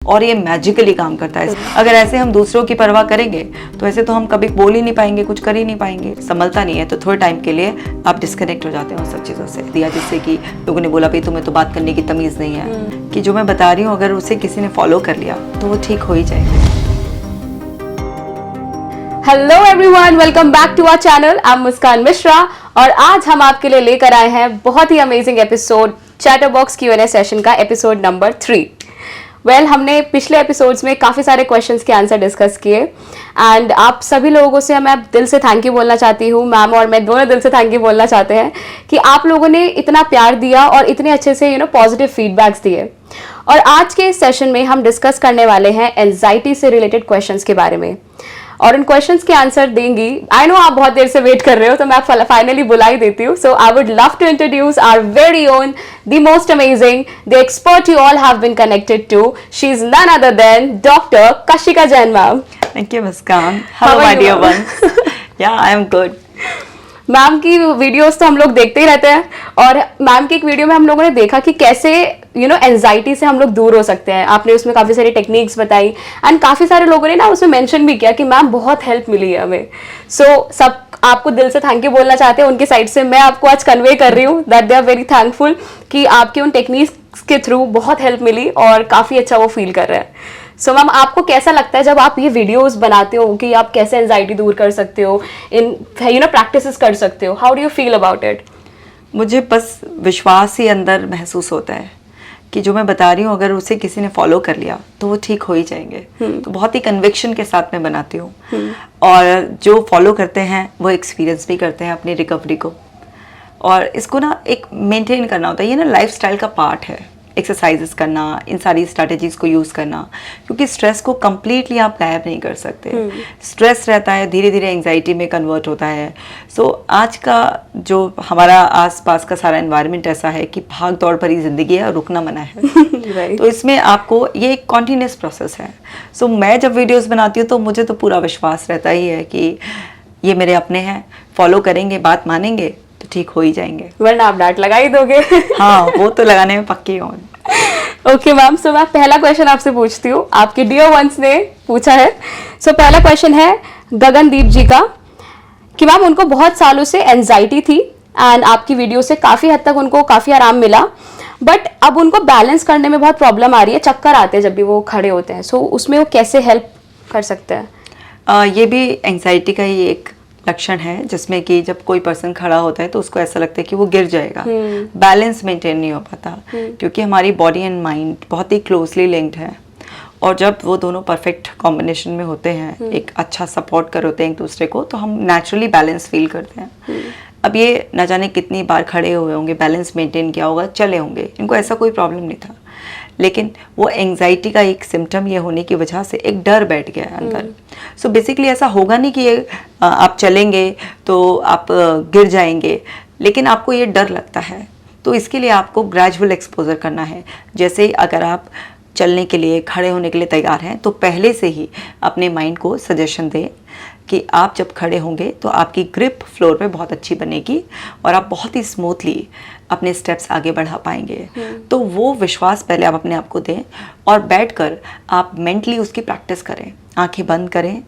और ये मैजिकली काम करता है। अगर ऐसे हम दूसरों की परवाह करेंगे तो ऐसे तो हम कभी बोल ही नहीं पाएंगे, कुछ कर ही नहीं पाएंगे, संभलता नहीं है। तो थोड़े टाइम के लिए आप डिस्कनेक्ट हो जाते हैं उन सब चीज़ों से दिया, जिससे कि लोगों ने बोला भाई तुम्हें तो बात करने की तमीज़ नहीं है, कि जो मैं बता रही हूँ अगर उसे किसी ने फॉलो कर लिया तो वो ठीक हो ही जाएगा। Hello everyone, welcome back to our channel. I am Muskan Mishra और आज हम आपके लिए लेकर आए हैं बहुत ही amazing episode, chatter box Q&A session का एपिसोड नंबर 3। हमने पिछले एपिसोड्स में काफ़ी सारे क्वेश्चंस के आंसर डिस्कस किए एंड आप सभी लोगों से मैं दिल से थैंक यू बोलना चाहती हूँ। मैम और मैं दोनों दिल से थैंक यू बोलना चाहते हैं कि आप लोगों ने इतना प्यार दिया और इतने अच्छे से पॉजिटिव फीडबैक्स दिए। और आज के इस सेशन में हम डिस्कस करने वाले हैं एंजाइटी से रिलेटेड क्वेश्चंस के बारे में और उन क्वेश्चंस के आंसर देंगी। आई नो आप बहुत देर से वेट कर रहे हो, तो मैं फाइनली बुला ही देती हूँ। So I would love to introduce our very own, the most amazing, the expert you all have been connected to. She is none other than doctor Kashika Jain ma'am. Thank you Muskan. Hello my dear ones. Yeah I am good. Ma'am की videos तो हम लोग देखते ही रहते हैं और ma'am की एक वीडियो में हम लोगों ने देखा कि कैसे एंजाइटी से हम लोग दूर हो सकते हैं। आपने उसमें काफ़ी सारी टेक्निक्स बताई एंड काफ़ी सारे लोगों ने ना उसमें मेंशन भी किया कि मैम बहुत हेल्प मिली है हमें। सब आपको दिल से थैंक यू बोलना चाहते हैं उनकी साइड से। मैं आपको आज कन्वे कर रही हूँ that they are very thankful कि आपके उन टेक्निक्स के थ्रू बहुत हेल्प मिली और काफ़ी अच्छा वो फील कर रहे हैं। सो मैम, आपको कैसा लगता है जब आप ये वीडियोस बनाते हो कि आप कैसे एंजाइटी दूर कर सकते हो, इन प्रैक्टिसेस कर सकते हो? How do you feel about it? मुझे बस विश्वास ही अंदर महसूस होता है कि जो मैं बता रही हूँ अगर उसे किसी ने फॉलो कर लिया तो वो ठीक हो ही जाएंगे। तो बहुत ही कन्विक्शन के साथ मैं बनाती हूँ और जो फॉलो करते हैं वो एक्सपीरियंस भी करते हैं अपनी रिकवरी को। और इसको ना एक मेंटेन करना होता है, ये ना लाइफस्टाइल का पार्ट है। एक्सरसाइजेस करना, इन सारी स्ट्रैटेजीज को यूज़ करना, क्योंकि स्ट्रेस को कम्प्लीटली आप गायब नहीं कर सकते। स्ट्रेस रहता है, धीरे धीरे एंजाइटी में कन्वर्ट होता है। आज का जो हमारा आसपास का सारा एनवायरनमेंट ऐसा है कि भाग दौड़ भरी जिंदगी है और रुकना मना है। तो इसमें आपको ये एक कॉन्टिन्यूस प्रोसेस है। मैं जब वीडियोस बनाती हूँ तो मुझे तो पूरा विश्वास रहता ही है कि ये मेरे अपने हैं, फॉलो करेंगे, बात मानेंगे तो ठीक हो ही जाएंगे, वरना आप डांट लगा ही दोगे। हाँ, वो तो लगाने में पक्की हूँ। ओके मैम, सो मैं पहला क्वेश्चन आपसे पूछती हूँ, आपके डियर वंस ने पूछा है। पहला क्वेश्चन है गगनदीप जी का कि मैम उनको बहुत सालों से एंजाइटी थी एंड आपकी वीडियो से काफ़ी हद तक उनको काफ़ी आराम मिला, बट अब उनको बैलेंस करने में बहुत प्रॉब्लम आ रही है, चक्कर आते हैं जब भी वो खड़े होते हैं। उसमें वो कैसे हेल्प कर सकते हैं? ये भी एंजाइटी का ही एक लक्षण है, जिसमें कि जब कोई पर्सन खड़ा होता है तो उसको ऐसा लगता है कि वो गिर जाएगा, बैलेंस मेंटेन नहीं हो पाता, क्योंकि हमारी बॉडी एंड माइंड बहुत ही क्लोजली लिंक्ड है। और जब वो दोनों परफेक्ट कॉम्बिनेशन में होते हैं, एक अच्छा सपोर्ट कर होते हैं एक दूसरे को, तो हम नेचुरली बैलेंस फील करते हैं। अब ये न जाने कितनी बार खड़े हुए होंगे, बैलेंस मेंटेन किया होगा, चले होंगे, इनको ऐसा कोई प्रॉब्लम नहीं था, लेकिन वो एंजाइटी का एक सिम्टम ये होने की वजह से एक डर बैठ गया है अंदर। बेसिकली ऐसा होगा नहीं कि आप चलेंगे तो आप गिर जाएंगे, लेकिन आपको ये डर लगता है। तो इसके लिए आपको ग्रेजुअल एक्सपोजर करना है। जैसे अगर आप चलने के लिए, खड़े होने के लिए तैयार हैं, तो पहले से ही अपने माइंड को सजेशन दें कि आप जब खड़े होंगे तो आपकी ग्रिप फ्लोर पे बहुत अच्छी बनेगी और आप बहुत ही स्मूथली अपने स्टेप्स आगे बढ़ा पाएंगे। तो वो विश्वास पहले आप अपने आप को दें और बैठकर आप मेंटली उसकी प्रैक्टिस करें। आंखें बंद करें,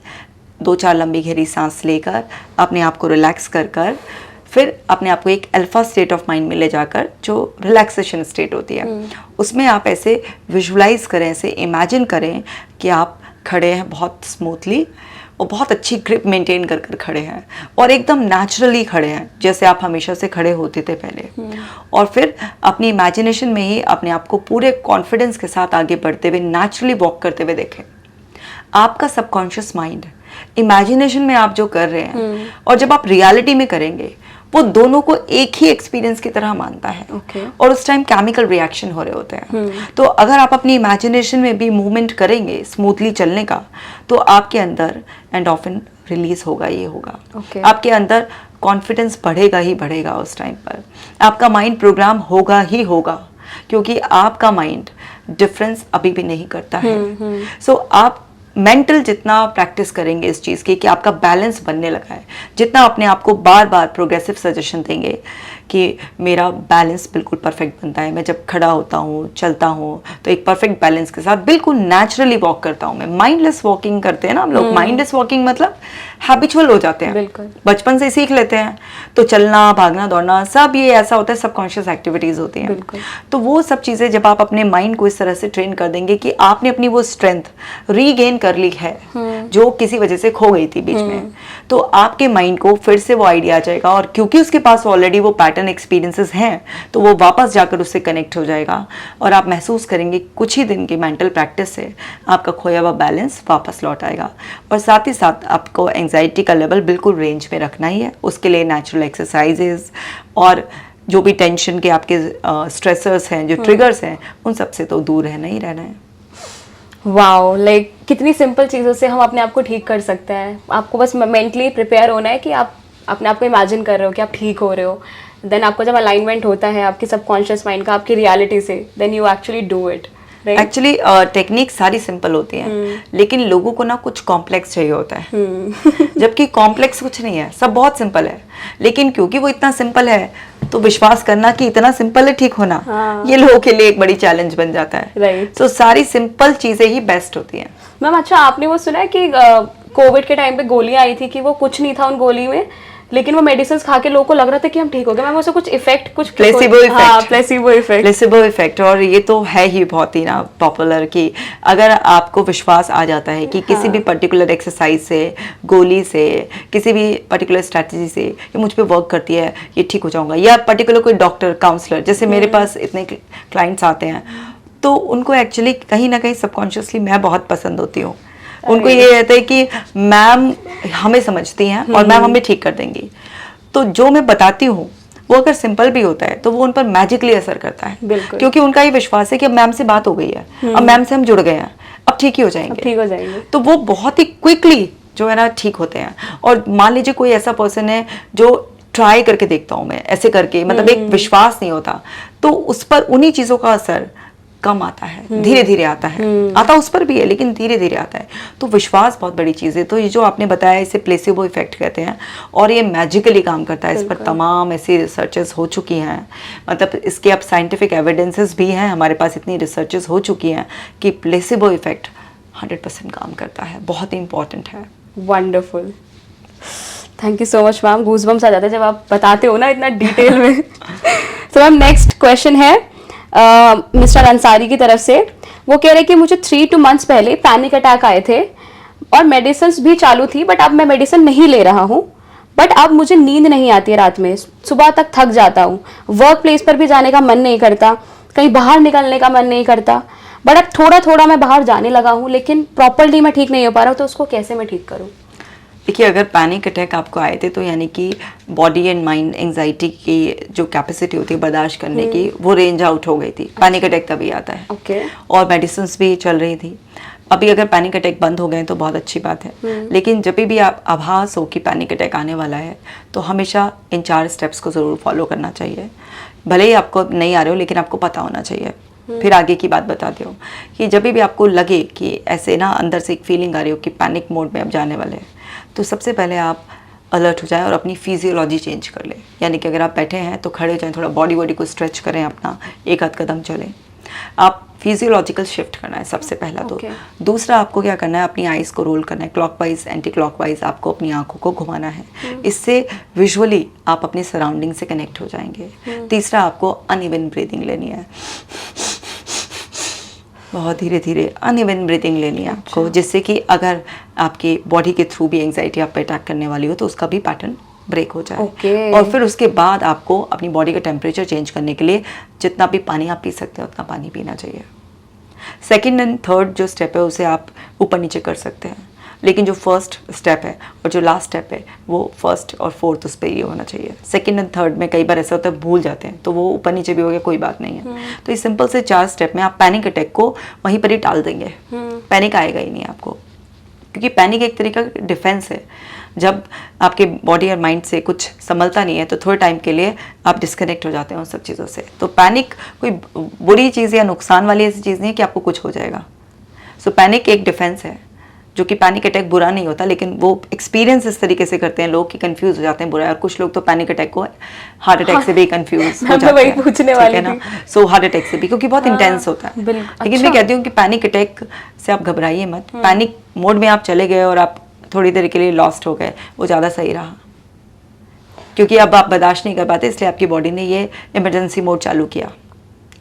2-4 लंबी गहरी सांस लेकर अपने आप को रिलैक्स कर फिर अपने आप को एक अल्फा स्टेट ऑफ माइंड में ले जाकर, जो रिलैक्सेशन स्टेट होती है, उसमें आप ऐसे विजुलाइज करें, ऐसे इमेजिन करें कि आप खड़े हैं बहुत स्मूथली और बहुत अच्छी ग्रिप मेंटेन कर खड़े हैं और एकदम नेचुरली खड़े हैं जैसे आप हमेशा से खड़े होते थे पहले। और फिर अपनी इमेजिनेशन में ही अपने आप को पूरे कॉन्फिडेंस के साथ आगे बढ़ते हुए, नेचुरली वॉक करते हुए देखें। आपका सबकॉन्शियस माइंड इमेजिनेशन में आप जो कर रहे हैं और जब आप रियलिटी में करेंगे, वो दोनों को एक ही एक्सपीरियंस की तरह मानता है। और उस टाइम केमिकल रिएक्शन हो रहे होते हैं। तो अगर आप अपनी इमेजिनेशन में भी मूवमेंट करेंगे स्मूथली चलने का, तो आपके अंदर एंडोर्फिन रिलीज होगा, ये होगा। आपके अंदर कॉन्फिडेंस बढ़ेगा ही बढ़ेगा। उस टाइम पर आपका माइंड प्रोग्राम होगा ही होगा, क्योंकि आपका माइंड डिफरेंस अभी भी नहीं करता है। आप मेंटल जितना प्रैक्टिस करेंगे इस चीज़ की कि आपका बैलेंस बनने लगा है, जितना अपने आप को बार बार प्रोग्रेसिव सजेशन देंगे कि मेरा बैलेंस बिल्कुल परफेक्ट बनता है। मैं जब खड़ा होता हूँ, चलता हूँ, तो एक परफेक्ट बैलेंस के साथ बिल्कुल नेचुरली वॉक करता हूँ मैं। माइंडलेस वॉकिंग करते हैं ना हम लोग, माइंडलेस वॉकिंग मतलब हैबिचुअल हो जाते हैं, बिल्कुल। बचपन से सीख लेते हैं। तो चलना, भागना, दौड़ना सब ये ऐसा होता है, सबकॉन्शियस एक्टिविटीज होती हैं। तो वो सब चीज़ें जब आप अपने माइंड को इस तरह से ट्रेन कर देंगे कि आपने अपनी वो स्ट्रेंथ रीगेन कर ली है जो किसी वजह से खो गई थी बीच में, तो आपके माइंड को फिर से वो आइडिया आ जाएगा, और क्योंकि उसके पास ऑलरेडी वो पैटर्न एक्सपीरियंसेस हैं, तो वो वापस जाकर उससे कनेक्ट हो जाएगा, और आप महसूस करेंगे कुछ ही दिन की मेंटल प्रैक्टिस से आपका खोया हुआ बैलेंस वापस लौट आएगा। और साथ ही साथ आपको एंजाइटी का लेवल बिल्कुल रेंज में रखना ही है। उसके लिए नेचुरल एक्सरसाइजेज और जो भी टेंशन के आपके स्ट्रेसर्स हैं, जो ट्रिगर्स हैं, उन सब से तो दूर रहना ही रहना है। वाओ, लाइक कितनी सिंपल चीज़ों से हम अपने आप को ठीक कर सकते हैं। आपको बस मेंटली प्रिपेयर होना है कि आप अपने आप को इमेजिन कर रहे हो कि आप ठीक हो रहे हो। देन आपको जब अलाइनमेंट होता है आपके सबकॉन्शियस माइंड का आपकी रियलिटी से, then you actually do it. Actually technique सारी सिंपल होती हैं, लेकिन लोगों को ना कुछ कॉम्प्लेक्स चाहिए होता है। जबकि कॉम्प्लेक्स कुछ नहीं है, सब बहुत सिंपल है, लेकिन क्योंकि वो इतना सिंपल है तो विश्वास करना कि इतना सिंपल है ठीक होना, ये लोगों के लिए एक बड़ी चैलेंज बन जाता है। राइट। तो सारी सिंपल चीजें ही बेस्ट होती हैं। मैम अच्छा, आपने वो सुना है कि कोविड के टाइम पे गोलियां आई थी कि वो कुछ नहीं था उन गोली में, लेकिन वो मेडिसिन खा के लोगों को लग रहा था कि हम ठीक हो गए। मैम उससे कुछ इफेक्ट, कुछ प्लेसिबो इफेक्ट। हाँ, प्लेसिबो इफेक्ट। प्लेसिबो इफेक्ट, और ये तो है ही बहुत ही ना पॉपुलर कि अगर आपको विश्वास आ जाता है कि किसी भी पर्टिकुलर एक्सरसाइज से, गोली से, किसी भी पर्टिकुलर स्ट्रैटेजी से ये मुझ पे वर्क करती है, ये ठीक हो जाऊंगा, या पर्टिकुलर कोई डॉक्टर, काउंसलर, जैसे मेरे पास इतने क्लाइंट्स आते हैं, तो उनको एक्चुअली कहीं ना कहीं सबकॉन्शियसली मैं बहुत पसंद होती हूँ। उनको ये रहता है कि मैम हमें समझती हैं और मैम हमें ठीक कर देंगी। तो जो मैं बताती हूँ वो अगर सिंपल भी होता है तो वो उन पर मैजिकली असर करता है, क्योंकि उनका ये विश्वास है कि अब मैम से बात हो गई है, अब मैम से हम जुड़ गए हैं, अब ठीक ही हो जाएंगे, ठीक हो जाएंगे। तो वो बहुत ही क्विकली जो है ना ठीक होते हैं। और मान लीजिए कोई ऐसा पर्सन है जो ट्राई करके देखता हूँ मैं ऐसे करके, मतलब एक विश्वास नहीं होता, तो उस पर उन्हीं चीजों का असर कम आता है, धीरे धीरे आता है, आता उस पर भी है लेकिन धीरे धीरे आता है। तो विश्वास बहुत बड़ी चीज़ है। तो ये जो आपने बताया इसे प्लेसिबो इफेक्ट कहते हैं, और ये मैजिकली काम करता है। इस पर तमाम ऐसी रिसर्चेस हो चुकी हैं, मतलब इसके अब साइंटिफिक एविडेंसेस भी हैं, हमारे पास इतनी रिसर्चेस हो चुकी हैं कि प्लेसिबो इफेक्ट 100% काम करता है, बहुत ही इंपॉर्टेंट है। Wonderful, thank you so much ma'am. Goosebumps आ जाते हैं जब आप बताते हो ना इतना डिटेल में। तो मैम नेक्स्ट क्वेश्चन है मिस्टर अंसारी की तरफ से। वो कह रहे कि मुझे 3 to months पहले पैनिक अटैक आए थे और मेडिसिन भी चालू थी, बट अब मैं मेडिसिन नहीं ले रहा हूँ। बट अब मुझे नींद नहीं आती है रात में, सुबह तक थक जाता हूँ, वर्क प्लेस पर भी जाने का मन नहीं करता, कहीं बाहर निकलने का मन नहीं करता। बट अब थोड़ा थोड़ा मैं बाहर जाने लगा हूँ, लेकिन प्रॉपरली मैं ठीक नहीं हो पा रहा हूँ, तो उसको कैसे मैं ठीक करूँ? देखिए, अगर पैनिक अटैक आपको आए थे तो यानी कि बॉडी एंड माइंड एंजाइटी की जो कैपेसिटी होती है बर्दाश्त करने की, वो रेंज आउट हो गई थी। पैनिक अटैक तभी आता है। ओके। और मेडिसिन भी चल रही थी। अभी अगर पैनिक अटैक बंद हो गए तो बहुत अच्छी बात है, लेकिन जब भी आप आभास हो कि पैनिक अटैक आने वाला है तो हमेशा इन 4 स्टेप्स को ज़रूर फॉलो करना चाहिए। भले ही आपको नहीं आ रहे हो, लेकिन आपको पता होना चाहिए। फिर आगे की बात बताती हूँ कि जब भी आपको लगे कि ऐसे ना अंदर से एक फीलिंग आ रही हो कि पैनिक मोड में आप जाने वाले हैं, तो सबसे पहले आप अलर्ट हो जाएं और अपनी फिजियोलॉजी चेंज कर लें। यानी कि अगर आप बैठे हैं तो खड़े हो जाएं, थोड़ा बॉडी को स्ट्रेच करें, अपना एक आध कदम चलें। आप फिजियोलॉजिकल शिफ्ट करना है सबसे पहला। तो दूसरा आपको क्या करना है, अपनी आइज़ को रोल करना है, क्लॉकवाइज एंटी क्लॉकवाइज आपको अपनी आंखों को घुमाना है। इससे विजुअली आप अपनी सराउंडिंग से कनेक्ट हो जाएंगे। तीसरा आपको अनइवन ब्रीदिंग लेनी है, बहुत धीरे धीरे अनइवन ब्रीथिंग लेनी है आपको, जिससे कि अगर आपकी बॉडी के थ्रू भी एंजाइटी आप पे अटैक करने वाली हो तो उसका भी पैटर्न ब्रेक हो जाए। और फिर उसके बाद आपको अपनी बॉडी का टेम्परेचर चेंज करने के लिए जितना भी पानी आप पी सकते हैं उतना पानी पीना चाहिए। सेकेंड एंड थर्ड जो स्टेप है उसे आप ऊपर नीचे कर सकते हैं, लेकिन जो फर्स्ट स्टेप है और जो लास्ट स्टेप है वो फर्स्ट और फोर्थ उस पर ये होना चाहिए। सेकंड एंड थर्ड में कई बार ऐसा होता है भूल जाते हैं, तो वो ऊपर नीचे भी हो गया, कोई बात नहीं है। तो इस सिंपल से 4 स्टेप में आप पैनिक अटैक को वहीं पर ही टाल देंगे। पैनिक आएगा ही नहीं आपको, क्योंकि पैनिक एक तरीका का डिफेंस है। जब आपके बॉडी और माइंड से कुछ संभलता नहीं है तो थोड़े टाइम के लिए आप डिस्कनेक्ट हो जाते हैं उन सब चीज़ों से। तो पैनिक कोई बुरी चीज़ या नुकसान वाली ऐसी चीज़ नहीं है कि आपको कुछ हो जाएगा। सो पैनिक एक डिफेंस है जो कि पैनिक अटैक बुरा नहीं होता, लेकिन वो एक्सपीरियंस इस तरीके से करते हैं लोग कि कंफ्यूज हो जाते हैं बुरा है, और कुछ लोग तो पैनिक अटैक को हार्ट अटैक से भी कंफ्यूज हो जाते हैं। वही पूछने वाली है ना, सो हार्ट अटैक से भी, क्योंकि बहुत इंटेंस होता है। लेकिन मैं कहती हूँ कि पैनिक अटैक से आप घबराइए मत, पैनिक मोड में आप चले गए और आप थोड़ी देर के लिए लॉस्ट हो गए, वो ज़्यादा सही रहा, क्योंकि अब आप बर्दाश्त नहीं कर पाते, इसलिए आपकी बॉडी ने ये इमरजेंसी मोड चालू किया।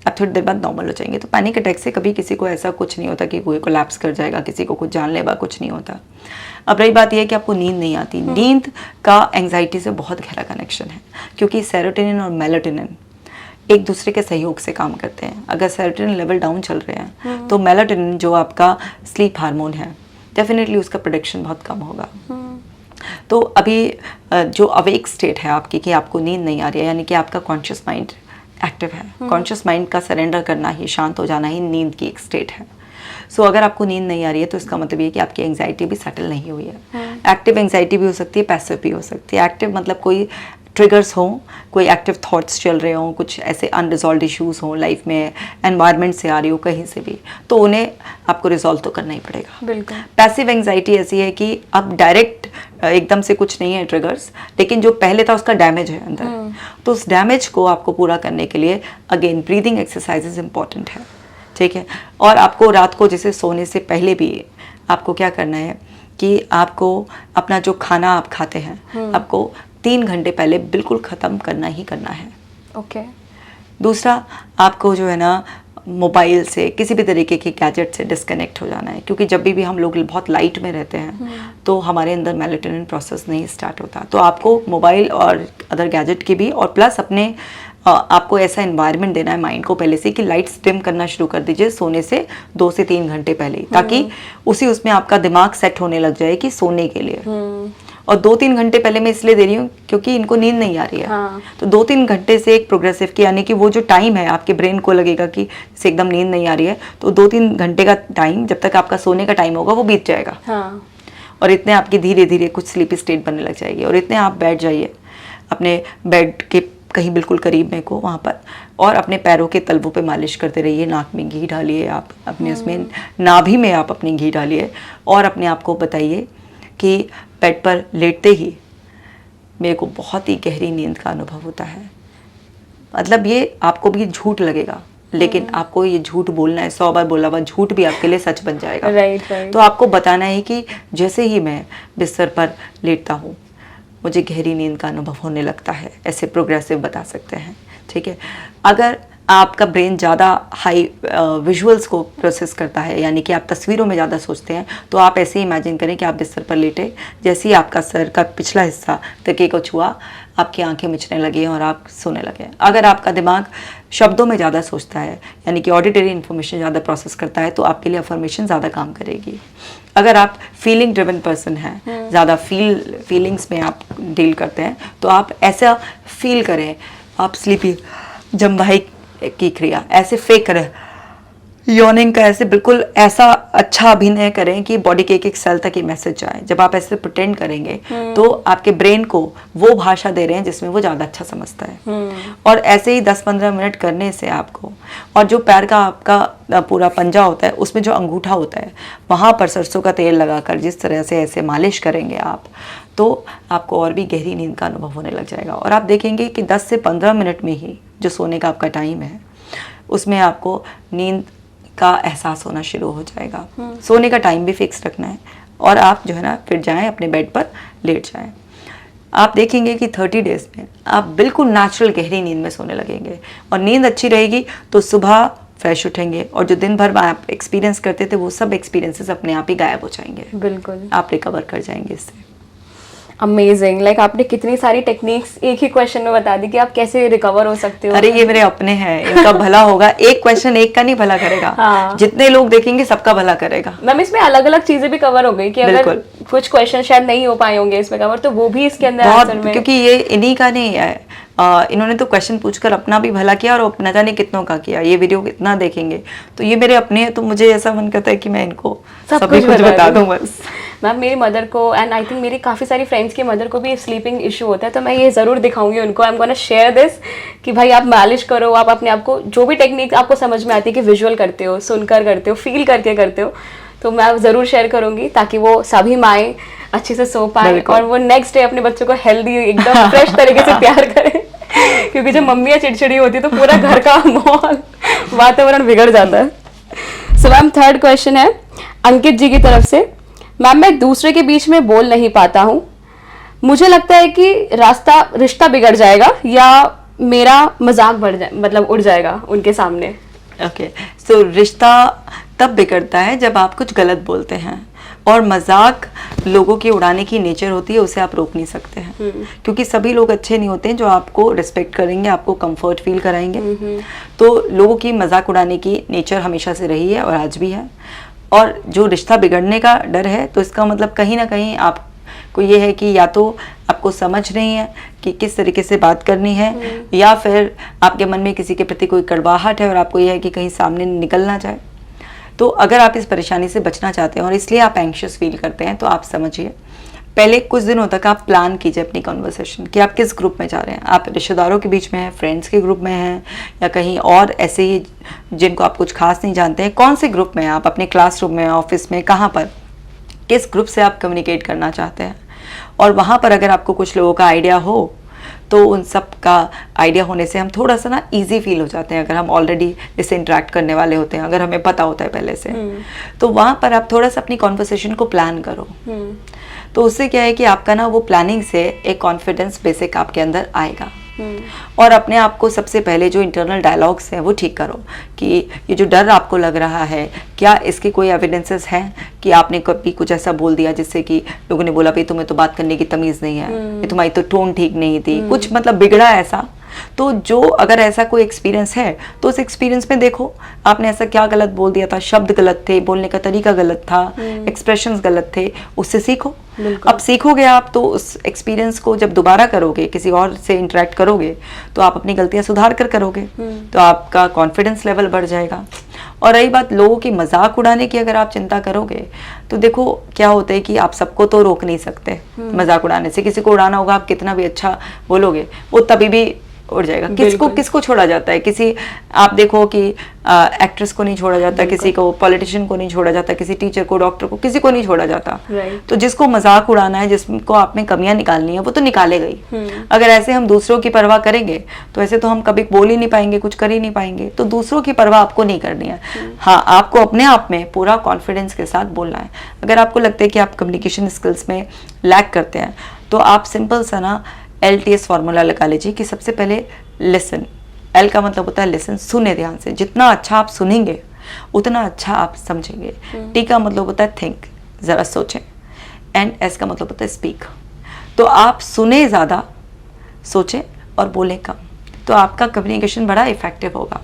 अब थोड़ी देर बाद नॉर्मल हो जाएंगे। तो पैनिक अटैक से कभी किसी को ऐसा कुछ नहीं होता कि कोई कोलैप्स कर जाएगा, किसी को कुछ जानलेवा कुछ नहीं होता। अब रही बात यह है कि आपको नींद नहीं आती। नींद का एंग्जाइटी से बहुत गहरा कनेक्शन है, क्योंकि सेरोटोनिन और मेलाटोनिन एक दूसरे के सहयोग से काम करते हैं। अगर सेरोटोनिन लेवल डाउन चल रहे हैं तो मेलाटोनिन जो आपका स्लीप हार्मोन है, डेफिनेटली उसका प्रोडक्शन बहुत कम होगा। तो अभी जो अवेक स्टेट है आपकी, कि आपको नींद नहीं आ रही है, यानी कि आपका कॉन्शियस माइंड एक्टिव है। कॉन्शियस माइंड का सरेंडर करना ही, शांत हो जाना ही नींद की एक स्टेट है। सो अगर आपको नींद नहीं आ रही है तो इसका मतलब ये कि आपकी एंग्जाइटी भी सेटल नहीं हुई है। एक्टिव एंग्जाइटी भी हो सकती है, पैसिव भी हो सकती है। एक्टिव मतलब कोई ट्रिगर्स हों, कोई एक्टिव थॉट्स चल रहे हों, कुछ ऐसे अनरिजॉल्व इश्यूज हों लाइफ में, एनवायरनमेंट से आ रही हो कहीं से भी, तो उन्हें आपको रिजॉल्व तो करना ही पड़ेगा। बिल्कुल। पैसिव एंग्जाइटी ऐसी है कि अब डायरेक्ट एकदम से कुछ नहीं है ट्रिगर्स, लेकिन जो पहले था उसका डैमेज है अंदर, तो उस डैमेज को आपको पूरा करने के लिए अगेन ब्रीदिंग एक्सरसाइजेज इंपॉर्टेंट है, ठीक है। और आपको रात को जैसे सोने से पहले भी आपको क्या करना है कि आपको अपना जो खाना आप खाते हैं आपको 3 घंटे पहले बिल्कुल ख़त्म करना ही करना है। ओके। दूसरा, आपको जो है ना मोबाइल से, किसी भी तरीके के गैजेट से डिस्कनेक्ट हो जाना है, क्योंकि जब भी हम लोग बहुत लाइट में रहते हैं तो हमारे अंदर मेलाटोनिन प्रोसेस नहीं स्टार्ट होता। तो आपको मोबाइल और अदर गैजेट की भी, और प्लस अपने आपको ऐसा एनवायरनमेंट देना है माइंड को पहले से कि लाइट्स डिम करना शुरू कर दीजिए सोने से 2 से 3 घंटे पहले, ताकि उसमें आपका दिमाग सेट होने लग जाए कि सोने के लिए। और 2-3 घंटे पहले मैं इसलिए दे रही हूँ क्योंकि इनको नींद नहीं आ रही है। तो 2-3 घंटे से एक प्रोग्रेसिव की, यानी कि वो जो टाइम है आपके ब्रेन को लगेगा कि इसे एकदम नींद नहीं आ रही है, तो 2-3 घंटे का टाइम, जब तक आपका सोने का टाइम होगा वो बीत जाएगा। और इतने आपकी धीरे धीरे कुछ स्लीपी स्टेट बनने लग जाएगी। और इतने आप बैठ जाइए अपने बेड के कहीं बिल्कुल करीब में को, वहाँ पर, और अपने पैरों के तलवों पे मालिश करते रहिए। नाक में घी डालिए, आप अपने उसमें नाभि में आप अपनी घी डालिए, और अपने आप को बताइए कि बेड पर लेटते ही मेरे को बहुत ही गहरी नींद का अनुभव होता है। मतलब ये आपको भी झूठ लगेगा, लेकिन आपको ये झूठ बोलना है। 100 बार बोला हुआ झूठ भी आपके लिए सच बन जाएगा। राइट। तो आपको बताना है कि जैसे ही मैं बिस्तर पर लेटता हूँ मुझे गहरी नींद का अनुभव होने लगता है। ऐसे प्रोग्रेसिव बता सकते हैं, ठीक है। अगर आपका ब्रेन ज़्यादा हाई विजुअल्स को प्रोसेस करता है, यानी कि आप तस्वीरों में ज़्यादा सोचते हैं, तो आप ऐसे ही इमेजिन करें कि आप बिस्तर पर लेटे, जैसे ही आपका सर का पिछला हिस्सा तकिए को छुआ, आपकी आंखें मिचने लगी और आप सोने लगे। अगर आपका दिमाग शब्दों में ज़्यादा सोचता है, यानी कि ऑडिटरी इन्फॉर्मेशन ज़्यादा प्रोसेस करता है, तो आपके लिए अफर्मेशन ज़्यादा काम करेगी। अगर आप फीलिंग ड्रिवन पर्सन हैं, ज़्यादा फीलिंग्स में आप डील करते हैं, तो आप ऐसा फील करें, आप स्लीपी जम्बाई की क्रिया ऐसे फेक करें, यॉर्निंग का ऐसे बिल्कुल ऐसा अच्छा अभिनय करें कि बॉडी के एक सेल तक ये मैसेज जाए। जब आप ऐसे प्रिटेंड करेंगे तो आपके ब्रेन को वो भाषा दे रहे हैं जिसमें वो ज़्यादा अच्छा समझता है। और ऐसे ही 10-15 मिनट करने से आपको, और जो पैर का आपका पूरा पंजा होता है उसमें जो अंगूठा होता है वहाँ पर सरसों का तेल लगाकर जिस तरह से ऐसे मालिश करेंगे आप, तो आपको और भी गहरी नींद का अनुभव होने लग जाएगा। और आप देखेंगे कि 10 से 15 मिनट में ही जो सोने का आपका टाइम है उसमें आपको नींद का एहसास होना शुरू हो जाएगा। सोने का टाइम भी फिक्स रखना है, और आप जो है ना फिर जाएं अपने बेड पर लेट जाएं। आप देखेंगे कि 30 डेज में आप बिल्कुल नेचुरल गहरी नींद में सोने लगेंगे, और नींद अच्छी रहेगी तो सुबह फ्रेश उठेंगे, और जो दिन भर आप एक्सपीरियंस करते थे वो सब एक्सपीरियंसेस अपने आप ही गायब हो जाएंगे। बिल्कुल, आप रिकवर कर जाएंगे इससे। अमेजिंग। लाइक आपने कितनी सारी टेक्निक्स एक ही क्वेश्चन में बता दी कि आप कैसे रिकवर हो सकते हो। अरे ये मेरे अपने हैं, इनका भला होगा। एक क्वेश्चन एक का नहीं भला करेगा। हाँ। जितने लोग देखेंगे सबका भला करेगा। मैम इसमें अलग अलग चीजें भी कवर हो गई कि अगर कुछ क्वेश्चन शायद नहीं हो पाए होंगे इसमें कवर, तो वो भी इसके अंदर आंसर में, क्योंकि ये इन्हीं का नहीं है। इन्होंने तो क्वेश्चन पूछकर अपना भी भला किया और न जाने कितनों का किया। ये वीडियो कितना देखेंगे, तो ये मेरे अपने हैं, तो मुझे ऐसा मन करता है कि मैं इनको सब कुछ बता दूं बस। मैम मेरी मदर को, एंड आई थिंक मेरी काफ़ी सारी फ्रेंड्स की मदर को भी स्लीपिंग इशू होता है, तो मैं ये ज़रूर दिखाऊंगी उनको। I am gonna share this कि भाई आप मालिश करो, आप अपने आप को जो भी टेक्निक आपको समझ में आती है कि विजुअल करते हो, सुनकर करते हो, फील करके करते हो, तो मैं ज़रूर शेयर करूंगी ताकि वो सभी माएँ अच्छे से सो पाए और वो नेक्स्ट डे अपने बच्चों को हेल्दी एकदम फ्रेश तरीके से प्यार करें। क्योंकि जब मम्मियाँ चिड़चिड़ी होती है तो पूरा घर का माहौल वातावरण बिगड़ जाता है। सो मैम, थर्ड क्वेश्चन है अंकित जी की तरफ से। मैम, मैं दूसरे के बीच में बोल नहीं पाता हूँ, मुझे लगता है कि रिश्ता बिगड़ जाएगा या मेरा मजाक मतलब उड़ जाएगा उनके सामने। ओके, सो रिश्ता तब बिगड़ता है जब आप कुछ गलत बोलते हैं, और मजाक लोगों की उड़ाने की नेचर होती है, उसे आप रोक नहीं सकते हैं। क्योंकि सभी लोग अच्छे नहीं होते हैं जो आपको रिस्पेक्ट करेंगे, आपको कंफर्ट फील कराएंगे। तो लोगों की मजाक उड़ाने की नेचर हमेशा से रही है और आज भी है। और जो रिश्ता बिगड़ने का डर है, तो इसका मतलब कहीं ना कहीं आपको ये है कि या तो आपको समझ नहीं है कि किस तरीके से बात करनी है, या फिर आपके मन में किसी के प्रति कोई कड़वाहट है और आपको यह है कि कहीं सामने निकल ना जाए। तो अगर आप इस परेशानी से बचना चाहते हैं और इसलिए आप एंग्शियस फील करते हैं, तो आप समझिए पहले कुछ दिनों तक आप प्लान कीजिए अपनी कन्वर्सेशन कि आप किस ग्रुप में जा रहे हैं। आप रिश्तेदारों के बीच में हैं, फ्रेंड्स के ग्रुप में हैं, या कहीं और ऐसे ही जिनको आप कुछ खास नहीं जानते हैं, कौन से ग्रुप में हैं आप, अपने क्लासरूम में, ऑफिस में, कहाँ पर, किस ग्रुप से आप कम्युनिकेट करना चाहते हैं। और वहाँ पर अगर आपको कुछ लोगों का आइडिया हो, तो उन सब का आइडिया होने से हम थोड़ा सा ना इजी फील हो जाते हैं। अगर हम ऑलरेडी इससे इंटरेक्ट करने वाले होते हैं, अगर हमें पता होता है पहले से, तो वहाँ पर आप थोड़ा सा अपनी कॉन्वर्सेशन को प्लान करो। तो उससे क्या है कि आपका ना वो प्लानिंग से एक कॉन्फिडेंस बेसिक आपके अंदर आएगा। और अपने आप को सबसे पहले जो इंटरनल डायलॉग्स हैं वो ठीक करो कि ये जो डर आपको लग रहा है, क्या इसके कोई एविडेंसेस हैं कि आपने कभी कुछ ऐसा बोल दिया जिससे कि लोगों ने बोला भाई तुम्हें तो बात करने की तमीज़ नहीं है, ये तुम्हारी तो टोन ठीक नहीं थी, कुछ मतलब बिगड़ा ऐसा। तो जो अगर ऐसा कोई एक्सपीरियंस है तो उस एक्सपीरियंस में देखो आपने ऐसा क्या गलत बोल दिया था, शब्द गलत थे, बोलने का तरीका गलत था, एक्सप्रेशंस गलत थे, उससे सीखो। अब सीखोगे आप तो उस एक्सपीरियंस को जब दोबारा करोगे, किसी और से इंटरेक्ट करोगे, तो आप अपनी गलतियां सुधार कर करोगे, तो आपका कॉन्फिडेंस लेवल बढ़ जाएगा। और रही बात लोगों की मजाक उड़ाने की, अगर आप चिंता करोगे तो देखो क्या होता है कि आप सबको तो रोक नहीं सकते मजाक उड़ाने से। किसी को उड़ाना होगा, आप कितना भी अच्छा बोलोगे वो तभी भी उड़ जाएगा। किसको छोड़ा जाता है, किसी आप देखो कि एक्ट्रेस को नहीं छोड़ा जाता, किसी को पॉलिटिशियन को नहीं छोड़ा जाता, किसी टीचर को, डॉक्टर को, किसी को नहीं छोड़ा जाता। तो जिसको मजाक उड़ाना है, जिसको आप में कमियां निकालनी है, वो तो निकालेगा ही। अगर ऐसे हम दूसरों की परवाह करेंगे तो ऐसे तो हम कभी बोल ही नहीं पाएंगे, कुछ कर ही नहीं पाएंगे। तो दूसरों की परवाह आपको नहीं करनी है। हाँ, आपको अपने आप में पूरा कॉन्फिडेंस के साथ बोलना है। अगर आपको लगता है कि आप कम्युनिकेशन स्किल्स में लैक करते हैं, तो आप सिंपल सा ना LTS फॉर्मूला लगा लीजिए कि सबसे पहले लिसन। L का मतलब होता है लिसन, सुने ध्यान से। जितना अच्छा आप सुनेंगे उतना अच्छा आप समझेंगे। T का मतलब होता है थिंक, ज़रा सोचें। एंड S का मतलब होता है स्पीक। तो आप सुने ज़्यादा, सोचें और बोलें कम, तो आपका कम्युनिकेशन बड़ा इफेक्टिव होगा।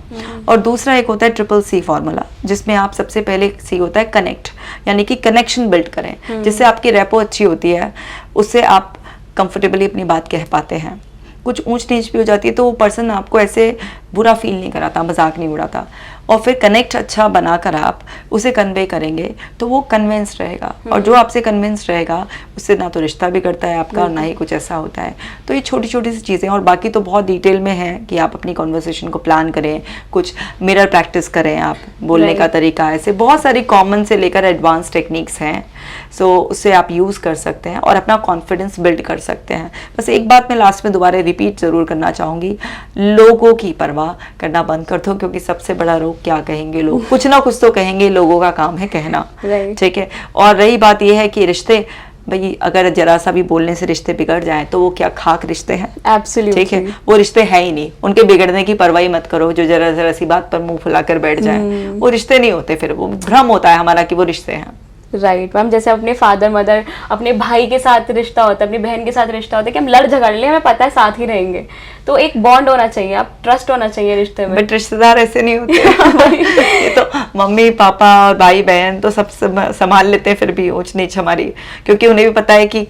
और दूसरा एक होता है CCC फॉर्मूला, जिसमें आप सबसे पहले C होता है कनेक्ट, यानी कि कनेक्शन बिल्ड करें, जिससे आपकी रेपो अच्छी होती है, उससे आप कंफर्टेबली अपनी बात कह पाते हैं। कुछ ऊंच नीच भी हो जाती है तो वो पर्सन आपको ऐसे बुरा फील नहीं कराता, मजाक नहीं उड़ाता। और फिर कनेक्ट अच्छा बनाकर आप उसे कन्वे करेंगे तो वो कन्विंस रहेगा। और जो आपसे कन्विंस रहेगा उससे ना तो रिश्ता बिगड़ता है आपका, ना ही कुछ ऐसा होता है। तो ये छोटी छोटी सी चीज़ें, और बाकी तो बहुत डिटेल में है कि आप अपनी कॉन्वर्सेशन को प्लान करें, कुछ मिरर प्रैक्टिस करें, आप बोलने का तरीका, ऐसे बहुत सारी कॉमन से लेकर एडवांस टेक्निक्स हैं। सो उससे आप यूज़ कर सकते हैं और अपना कॉन्फिडेंस बिल्ड कर सकते हैं। बस एक बात मैं लास्ट में दोबारा रिपीट ज़रूर करना चाहूँगी, लोगों की परवाह करना बंद कर दो, क्योंकि सबसे बड़ा रोग क्या कहेंगे लोग, कुछ ना कुछ तो कहेंगे, लोगों का काम है कहना। ठीक है। और रही बात यह है कि रिश्ते, भाई अगर जरा सा भी बोलने से रिश्ते बिगड़ जाएं तो वो क्या खाक रिश्ते हैं? एब्सोल्युटली। ठीक है, वो रिश्ते हैं ही नहीं। उनके बिगड़ने की परवाही मत करो। जो जरा जरा सी बात पर मुंह फुलाकर बैठ जाए, वो रिश्ते नहीं होते। फिर वो भ्रम होता है हमारा कि वो रिश्ते हैं। राइट मैम, जैसे अपने फादर मदर, अपने भाई के साथ रिश्ता होता है, अपनी बहन के साथ रिश्ता होता है कि हम लड़ झगड़ ले, हमें पता है साथ ही रहेंगे, तो एक बॉन्ड होना चाहिए, आप ट्रस्ट होना चाहिए रिश्ते में। बट रिश्तेदार ऐसे नहीं होते। ये तो मम्मी पापा और भाई बहन तो सब संभाल लेते हैं, फिर भी ऊंच नीच हमारी, क्योंकि उन्हें भी पता है कि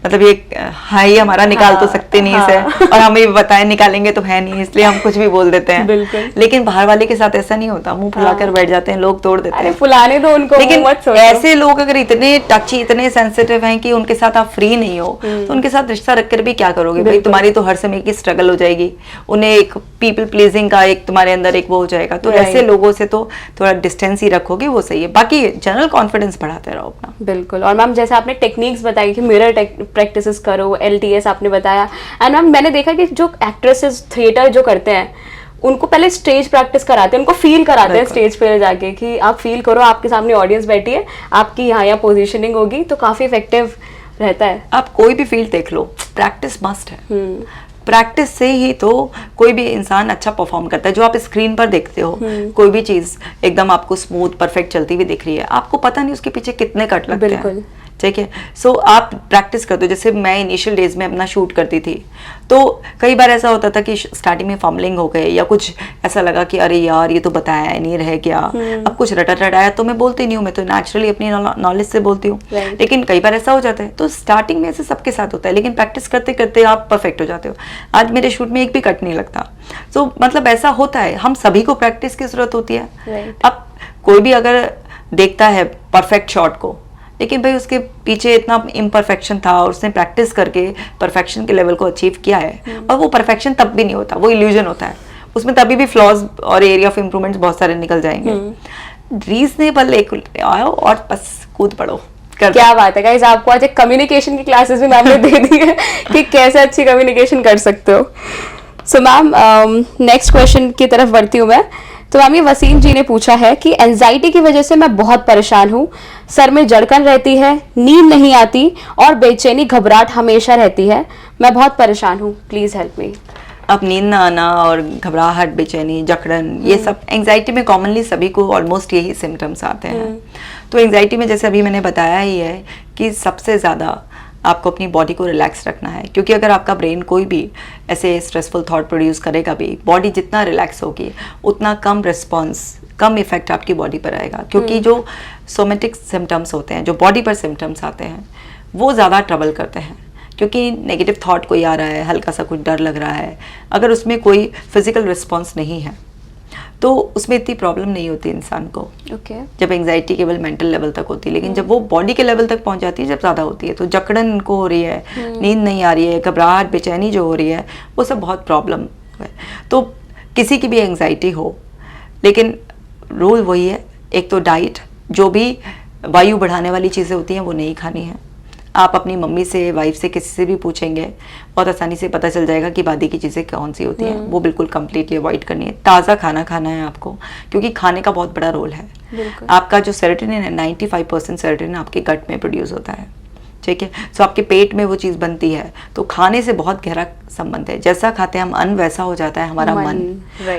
मतलब ये हाई हमारा निकाल तो सकते नहीं इसे, और हमें भी बताए निकालेंगे तो है नहीं, इसलिए हम कुछ भी बोल देते हैं। बिल्कुल। लेकिन बाहर वाले के साथ ऐसा नहीं होता, मुंह फुलाकर बैठ जाते हैं, लोग तोड़ देते हैं। फुलाने दो उनको, लेकिन ऐसे लोग अगर इतने टची, इतने सेंसिटिव हैं कि उनके साथ आप फ्री नहीं हो, तो उनके साथ रिश्ता रखकर भी क्या करोगे भाई? तुम्हारी तो हर समय की स्ट्रगल स्ट्रगल हो जाएगी, उन्हें एक पीपल प्लीजिंग का एक तुम्हारे अंदर एक वो हो जाएगा। तो ऐसे लोगों से तो थोड़ा डिस्टेंस ही रखोगे, वो सही है। बाकी जनरल कॉन्फिडेंस बढ़ाते रहो अपना। बिल्कुल। और मैम जैसे आपने टेक्निक्स बताई कि मिरर प्रैक्टिसेस करो, LTS आपने बताया, एंड मैम मैंने देखा कि जो एक्ट्रेसेस थिएटर जो करते हैं उनको पहले स्टेज प्रैक्टिस कराते हैं, उनको फील कराते हैं स्टेज पे जाके कि आप फील करो, आपके सामने ऑडियंस बैठी है, आपकी यहाँ पोजीशनिंग होगी, तो काफी इफेक्टिव रहता है। आप कोई भी फील्ड देख लो, प्रैक्टिस मस्ट है। प्रैक्टिस से ही तो कोई भी इंसान अच्छा परफॉर्म करता है। जो आप स्क्रीन पर देखते हो कोई भी चीज एकदम आपको स्मूथ परफेक्ट चलती हुई दिख रही है, आपको पता नहीं उसके पीछे कितने कट लगते हैं। ठीक है, सो आप प्रैक्टिस करते हो। जैसे मैं इनिशियल डेज में अपना शूट करती थी, तो कई बार ऐसा होता था कि स्टार्टिंग में फॉर्मलिंग हो गए या कुछ ऐसा लगा कि अरे यार ये तो बताया नहीं रह गया, अब कुछ रटा रटाया, तो मैं बोलती नहीं हूँ, मैं तो नेचुरली अपनी नॉलेज से बोलती हूँ। लेकिन कई बार ऐसा हो जाता है, तो स्टार्टिंग में ऐसे सबके साथ होता है, लेकिन प्रैक्टिस करते करते आप परफेक्ट हो जाते हो। आज मेरे शूट में एक भी कट नहीं लगता। तो मतलब ऐसा होता है, हम सभी को प्रैक्टिस की जरूरत होती है। अब कोई भी अगर देखता है परफेक्ट शॉट को, लेकिन भाई उसके पीछे इतना इम्परफेक्शन था और उसने प्रैक्टिस करके परफेक्शन के लेवल को अचीव किया है। और वो परफेक्शन तब भी नहीं होता, वो इल्यूजन होता है, उसमें तभी भी फ्लॉज और एरिया ऑफ इम्प्रूवमेंट बहुत सारे निकल जाएंगे। रीजनेबल एक आओ और बस कूद पड़ो। क्या बात है गाइस, आपको आज एक कम्युनिकेशन की क्लासेस भी मैम ने दे दी है कि कैसे अच्छी कम्युनिकेशन कर सकते हो। सो मैम नेक्स्ट क्वेश्चन की तरफ बढ़ती हूँ मैं। तो मैम ये वसीम जी ने पूछा है कि एंजाइटी की वजह से मैं बहुत परेशान हूँ, सर में जड़कन रहती है, नींद नहीं आती और बेचैनी घबराहट हमेशा रहती है, मैं बहुत परेशान हूँ, प्लीज हेल्प मी। अब नींद ना आना और घबराहट, बेचैनी, जकड़न, ये सब एंजाइटी में कॉमनली सभी को ऑलमोस्ट यही सिम्टम्स आते हैं। तो एंजाइटी में जैसे अभी मैंने बताया ही है कि सबसे ज़्यादा आपको अपनी बॉडी को रिलैक्स रखना है, क्योंकि अगर आपका ब्रेन कोई भी ऐसे स्ट्रेसफुल थॉट प्रोड्यूस करेगा भी, बॉडी जितना रिलैक्स होगी उतना कम रिस्पॉन्स, कम इफेक्ट आपकी बॉडी पर आएगा। क्योंकि जो सोमेटिक सिम्टम्स होते हैं, जो बॉडी पर सिम्टम्स आते हैं, वो ज़्यादा ट्रबल करते हैं। क्योंकि नेगेटिव थॉट कोई आ रहा है, हल्का सा कुछ डर लग रहा है, अगर उसमें कोई फिजिकल रिस्पॉन्स नहीं है तो उसमें इतनी प्रॉब्लम नहीं होती इंसान को। जब एंजाइटी केवल मेंटल लेवल तक होती है, लेकिन जब वो बॉडी के लेवल तक पहुंच जाती है, जब ज़्यादा होती है, तो जकड़न इनको हो रही है, नींद नहीं आ रही है, घबराहट, बेचैनी जो हो रही है, वो सब बहुत प्रॉब्लम है। तो किसी की भी एंजाइटी हो, लेकिन रूल वही है, एक तो डाइट, जो भी वायु बढ़ाने वाली चीज़ें होती हैं वो नहीं खानी है। आप अपनी मम्मी से, वाइफ से, किसी से भी पूछेंगे, बहुत आसानी से पता चल जाएगा कि बादी की चीज़ें कौन सी होती हैं। वो बिल्कुल कंप्लीटली अवॉइड करनी है। ताज़ा खाना खाना है आपको, क्योंकि खाने का बहुत बड़ा रोल है। आपका जो सेरोटोनिन है, 95% सेरोटोनिन आपके गट में प्रोड्यूस होता है। ठीक है, सो आपके पेट में वो चीज़ बनती है, तो खाने से बहुत गहरा संबंध है। जैसा खाते हैं हम अन्न, वैसा हो जाता है हमारा मन।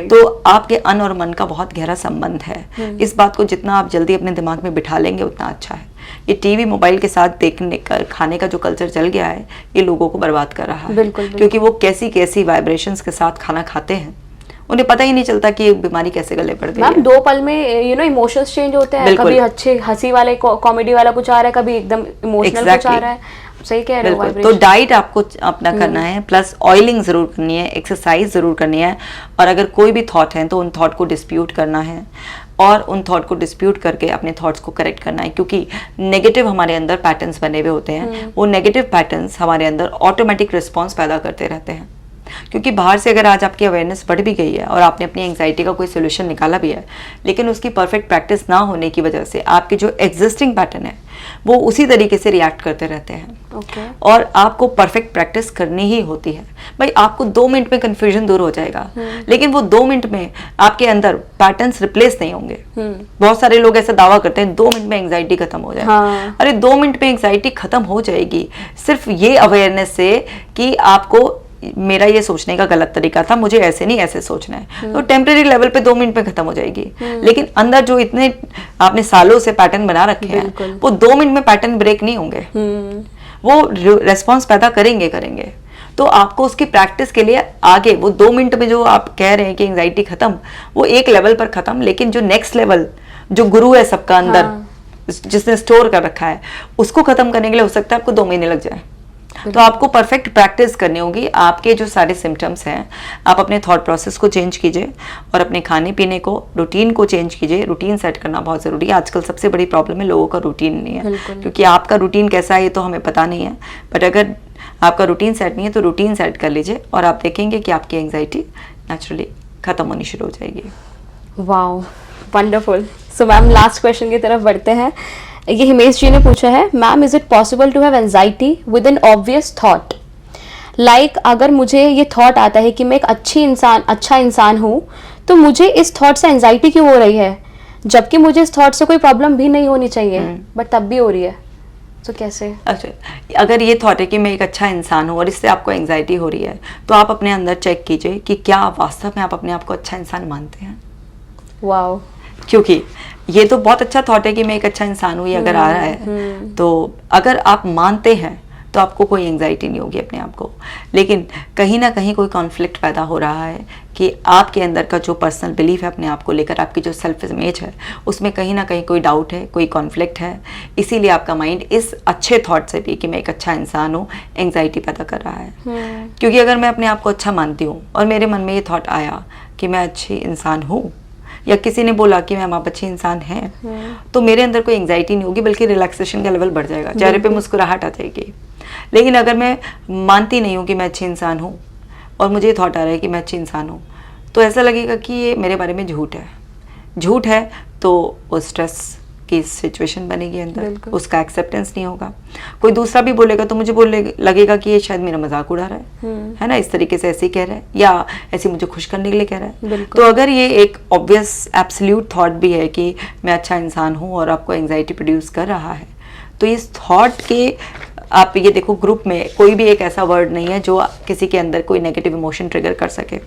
तो आपके अन्न और मन का बहुत गहरा संबंध है। इस बात को जितना आप जल्दी अपने दिमाग में बिठा लेंगे उतना अच्छा है। ये टीवी मोबाइल के साथ देखने का, खाने का जो कल्चर चल गया है, ये लोगों को बर्बाद कर रहा है। क्योंकि वो कैसी कैसी वाइब्रेशंस के साथ खाना खाते हैं, उन्हें पता ही नहीं चलता कि बीमारी कैसे गले पड़ती है। मैम 2 पल में इमोशंस चेंज होते हैं, कभी अच्छे हंसी वाले कॉमेडी वाला कुछ आ रहा है, कभी एकदम इमोशनल कुछ आ रहा है। सही कह रहे हो। तो डाइट आपको अपना करना है, प्लस ऑयलिंग जरूर करनी है, एक्सरसाइज जरूर करनी है, और अगर कोई भी थॉट है तो उन थॉट को डिस्प्यूट करना है, और उन थॉट को डिस्प्यूट करके अपने थॉट्स को करेक्ट करना है। क्योंकि नेगेटिव हमारे अंदर पैटर्न्स बने हुए होते हैं, वो नेगेटिव पैटर्न्स हमारे अंदर ऑटोमेटिक रिस्पॉन्स पैदा करते रहते हैं। क्योंकि बाहर से अगर आज आपकी अवेयरनेस बढ़ भी गई है और आपने अपनी एंजाइटी का कोई सोल्यूशन निकाला भी है, लेकिन उसकी परफेक्ट प्रैक्टिस ना होने की वजह से आपके जो एग्जिस्टिंग पैटर्न है वो उसी तरीके से रिएक्ट करते रहते हैं। और आपको परफेक्ट प्रैक्टिस करनी ही होती है। भाई आपको 2 मिनट में कंफ्यूजन दूर हो जाएगा, लेकिन वो 2 मिनट में आपके अंदर पैटर्न्स रिप्लेस नहीं होंगे। बहुत सारे लोग ऐसा दावा करते हैं 2 मिनट में एंजाइटी खत्म हो जाए। अरे 2 मिनट में एंजाइटी खत्म हो जाएगी सिर्फ ये अवेयरनेस से कि आपको मेरा ये सोचने का गलत तरीका था, मुझे ऐसे नहीं ऐसे सोचना है। तो टेम्परेरी लेवल पे 2 मिनट में खत्म हो जाएगी, लेकिन अंदर जो इतने आपने सालों से पैटर्न बना रखे हैं, वो 2 मिनट में पैटर्न ब्रेक नहीं होंगे। वो रेस्पॉन्स पैदा करेंगे। तो आपको उसकी प्रैक्टिस के लिए आगे वो 2 मिनट में जो आप कह रहे हैं कि एंजाइटी खत्म, वो एक लेवल पर खत्म, लेकिन जो नेक्स्ट लेवल, जो गुरु है सबका अंदर, जिसने स्टोर कर रखा है, उसको खत्म करने के लिए हो सकता है आपको 2 महीने लग जाए। तो आपको परफेक्ट प्रैक्टिस करनी होगी। आपके जो सारे सिम्टम्स हैं, आप अपने थॉट प्रोसेस को चेंज कीजिए और अपने खाने पीने को, रूटीन को चेंज कीजिए। रूटीन सेट करना बहुत ज़रूरी है। आजकल सबसे बड़ी प्रॉब्लम है लोगों का रूटीन नहीं है, क्योंकि आपका रूटीन कैसा है ये तो हमें पता नहीं है। बट अगर आपका रूटीन सेट नहीं है तो रूटीन सेट कर लीजिए और आप देखेंगे कि आपकी एंजाइटी नेचुरली खत्म होनी शुरू हो जाएगी। Wow, wonderful. So ma'am last question की तरफ बढ़ते हैं। ये हिमेश जी ने पूछा है, ma'am is it possible to have anxiety with an obvious thought? Like अगर मुझे ये थॉट आता है कि मैं एक अच्छा इंसान हूँ, तो मुझे इस थॉट से एंजाइटी क्यों हो रही है, जबकि मुझे इस थॉट से कोई प्रॉब्लम भी नहीं होनी चाहिए, बट तब भी हो रही है, तो कैसे? अच्छा, अगर ये थॉट है कि मैं एक अच्छा इंसान हूँ और इससे आपको एंजाइटी हो रही है, तो आप अपने अंदर चेक कीजिए कि क्या आप वास्तव में आप अपने आप को अच्छा इंसान मानते हैं। वाओ। क्योंकि ये तो बहुत अच्छा थॉट है कि मैं एक अच्छा इंसान हूँ, ये अगर आ रहा है तो अगर आप मानते हैं तो आपको कोई एंजाइटी नहीं होगी अपने आप को। लेकिन कहीं ना कहीं कोई कॉन्फ्लिक्ट पैदा हो रहा है कि आपके अंदर का जो पर्सनल बिलीफ है अपने आप को लेकर, आपकी जो सेल्फ इमेज है, उसमें कहीं ना कहीं कोई डाउट है, कोई कॉन्फ्लिक्ट है। इसीलिए आपका माइंड इस अच्छे थॉट से भी कि मैं एक अच्छा इंसान हूँ, एंजाइटी पैदा कर रहा है। क्योंकि अगर मैं अपने आप को अच्छा मानती हूँ और मेरे मन में ये थॉट आया कि मैं अच्छी इंसान हूँ, या किसी ने बोला कि मैम आप अच्छे इंसान हैं, तो मेरे अंदर कोई एंजाइटी नहीं होगी, बल्कि रिलैक्सेशन का लेवल बढ़ जाएगा, चेहरे पे मुस्कुराहट आ जाएगी। लेकिन अगर मैं मानती नहीं हूँ कि मैं अच्छी इंसान हूँ और मुझे थॉट आ रहा है कि मैं अच्छी इंसान हूँ, तो ऐसा लगेगा कि ये मेरे बारे में झूठ है तो वो स्ट्रेस की सिचुएशन बनेगी अंदर, उसका एक्सेप्टेंस नहीं होगा। कोई दूसरा भी बोलेगा तो मुझे लगेगा कि ये शायद मेरा मजाक उड़ा रहा है ना, इस तरीके से ऐसे ही कह रहा है या ऐसे मुझे खुश करने के लिए कह रहा है। तो अगर ये एक ऑब्वियस एब्सोल्यूट थॉट भी है कि मैं अच्छा इंसान हूँ और आपको एंजाइटी प्रोड्यूस कर रहा है, तो इस थॉट के आप ये देखो, ग्रुप में कोई भी एक ऐसा वर्ड नहीं है जो किसी के अंदर कोई नेगेटिव इमोशन ट्रिगर कर सके।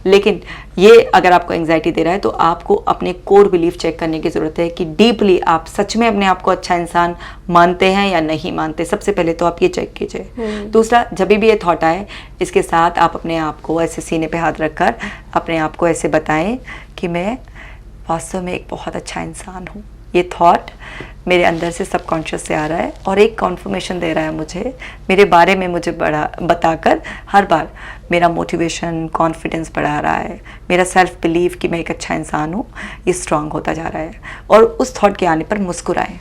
लेकिन ये अगर आपको एंजाइटी दे रहा है तो आपको अपने कोर बिलीफ चेक करने की ज़रूरत है कि डीपली आप सच में अपने आप को अच्छा इंसान मानते हैं या नहीं मानते। सबसे पहले तो आप ये चेक कीजिए। दूसरा, जब भी ये थॉट आए, इसके साथ आप अपने आप को ऐसे सीने पे हाथ रखकर अपने आप को ऐसे बताएं कि मैं वास्तव में एक बहुत अच्छा इंसान हूँ। ये थॉट मेरे अंदर से सबकॉन्शियस से आ रहा है और एक कॉन्फर्मेशन दे रहा है मुझे, मेरे बारे में मुझे बताकर हर बार मेरा मोटिवेशन, कॉन्फिडेंस बढ़ा रहा है। मेरा सेल्फ बिलीफ कि मैं एक अच्छा इंसान हूँ, ये स्ट्रांग होता जा रहा है। और उस थॉट के आने पर मुस्कुराएं।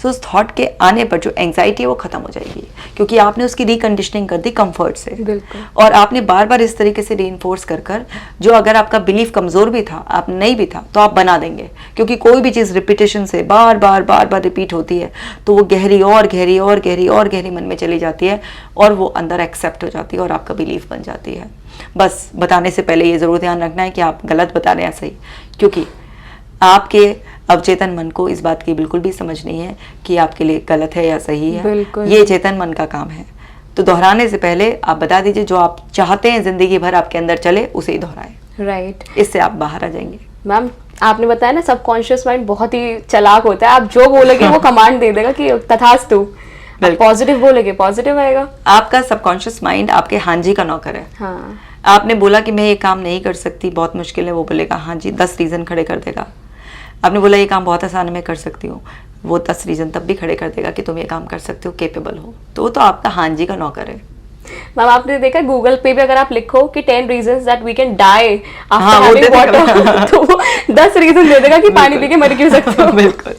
सो उस थॉट के आने पर जो एंजाइटी है वो खत्म हो जाएगी, क्योंकि आपने उसकी रिकंडीशनिंग कर दी कंफर्ट से। और आपने बार बार इस तरीके से रीइंफोर्स कर जो अगर आपका बिलीफ कमजोर भी था, आप नहीं भी था, तो आप बना देंगे। क्योंकि कोई भी चीज़ रिपीटेशन से बार बार रिपीट होती है तो वो गहरी और गहरी और गहरी और गहरी मन में चली जाती है और वो अंदर एक्सेप्ट हो जाती है और आपका बिलीफ बन जाती है। बस बताने से पहले ये ज़रूर ध्यान रखना है कि आप गलत बता रहे हैं सही, क्योंकि आपके अवचेतन मन को इस बात की बिल्कुल भी समझ नहीं है कि आपके लिए गलत है या सही है। ये चेतन मन का काम है। तो दोहराने से पहले आप बता दीजिए जो आप चाहते हैं जिंदगी भर आपके अंदर चले, उसे ही दोहराएं। राइट। इससे आप बाहर आ जाएंगे। मैम आपने बताया ना, सबकॉन्शियस माइंड बहुत ही चालाक होता है। आप जो बोलेंगे वो कमांड दे देगा कि तथास्तु। पॉजिटिव बोलेंगे पॉजिटिव आएगा। आपका सबकॉन्शियस माइंड आपके हाँ जी का नौकर है। हाँ। आपने बोला कि मैं ये काम नहीं कर सकती, बहुत मुश्किल है, वो बोलेगा हाँ जी, 10 रीजन खड़े कर देगा। आपने बोला ये काम बहुत आसान है, मैं कर सकती हूँ, वो 10 रीजन तब भी खड़े कर देगा कि तुम ये काम कर सकते हो, केपेबल हो। तो वो तो आपका हाँ जी का नौकर है। मैम आपने देखा गूगल पे भी अगर आप लिखो कि 10 reasons that we can die after having water, तो वो 10 रीजन दे देगा कि पानी पी के मर क्यों सकते हो। बिल्कुल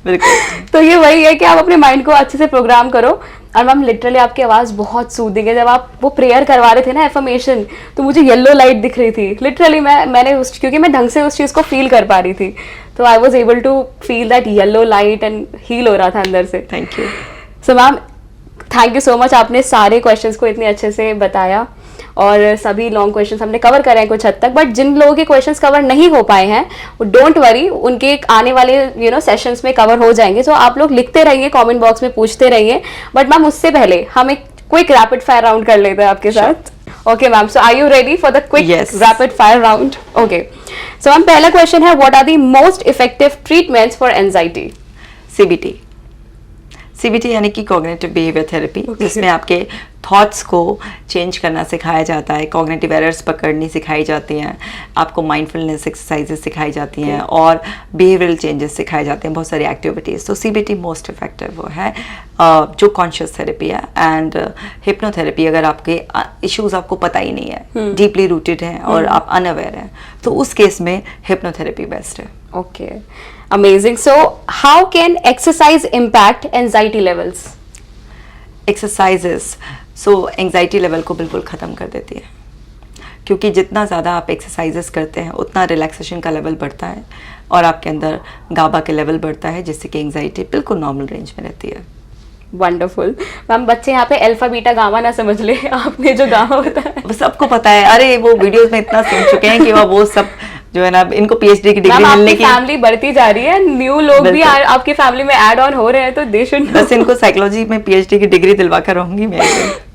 बिल्कुल। तो ये वही है कि आप अपने माइंड को अच्छे से प्रोग्राम करो। और मैम लिटरली आपकी आवाज़ बहुत सूदिंग है। जब आप वो प्रेयर करवा रहे थे ना, एफर्मेशन, तो मुझे येलो लाइट दिख रही थी लिटरली। मैंने क्योंकि मैं ढंग से उस चीज़ को फील कर पा रही थी, तो I was able to feel that yellow light and heal हो रहा था अंदर से। Thank you. So ma'am thank you so much, आपने सारे क्वेश्चंस को इतने अच्छे से बताया और सभी लॉन्ग क्वेश्चंस हमने कवर करे हैं कुछ हद तक। बट जिन लोगों के क्वेश्चंस कवर नहीं हो पाए हैं, डोंट वरी, उनके आने वाले सेशंस में कवर हो जाएंगे। सो आप लोग लिखते रहिए, कमेंट बॉक्स में पूछते रहिए। बट मैम उससे पहले हम एक क्विक रैपिड फायर राउंड कर लेते हैं आपके साथ। Okay ma'am, so are you ready for the quick rapid fire round? Okay, so ma'am पहला क्वेश्चन है, what are the most effective treatments for anxiety? CBT. CBT यानी कि कॉग्निटिव बिहेवियर थेरेपी, जिसमें आपके थॉट्स को चेंज करना सिखाया जाता है, कॉग्निटिव एरर्स पकड़नी सिखाई जाती हैं, आपको माइंडफुलनेस एक्सरसाइजेस सिखाई जाती हैं और बिहेवियरल चेंजेस सिखाए जाते हैं, बहुत सारी एक्टिविटीज़। तो सीबीटी मोस्ट इफेक्टिव वो है जो कॉन्शियस थेरेपी है। एंड हिप्नोथेरेपी, अगर आपके इश्यूज आपको पता ही नहीं है, डीपली रूटेड हैं और आप अनअवेयर हैं, तो उस केस में हिप्नोथेरेपी बेस्ट है। Okay, amazing. So how can exercise impact anxiety levels? Exercises so anxiety level को बिल्कुल ख़त्म कर देती है, क्योंकि जितना ज़्यादा आप एक्सरसाइजेस करते हैं उतना रिलैक्सेशन का लेवल बढ़ता है और आपके अंदर गाबा के लेवल बढ़ता है, जिससे कि एंग्जाइटी बिल्कुल नॉर्मल रेंज में रहती है। Wonderful ma'am. बच्चे यहाँ पे अल्फा बीटा गामा ना समझ ले, आपने जो गामा होता है वो सबको पता है। अरे वो वीडियोस में इतना सुन चुके हैं कि वो सब जो है ना, इनको पीएचडी की डिग्री मिलने की फैमिली बढ़ती जा रही है, न्यू लोग भी आपकी फैमिली में ऐड ऑन हो रहे हैं, तो दे शुड बस इनको साइकोलॉजी में पीएचडी की डिग्री दिलवा कर रहूंगी मैं।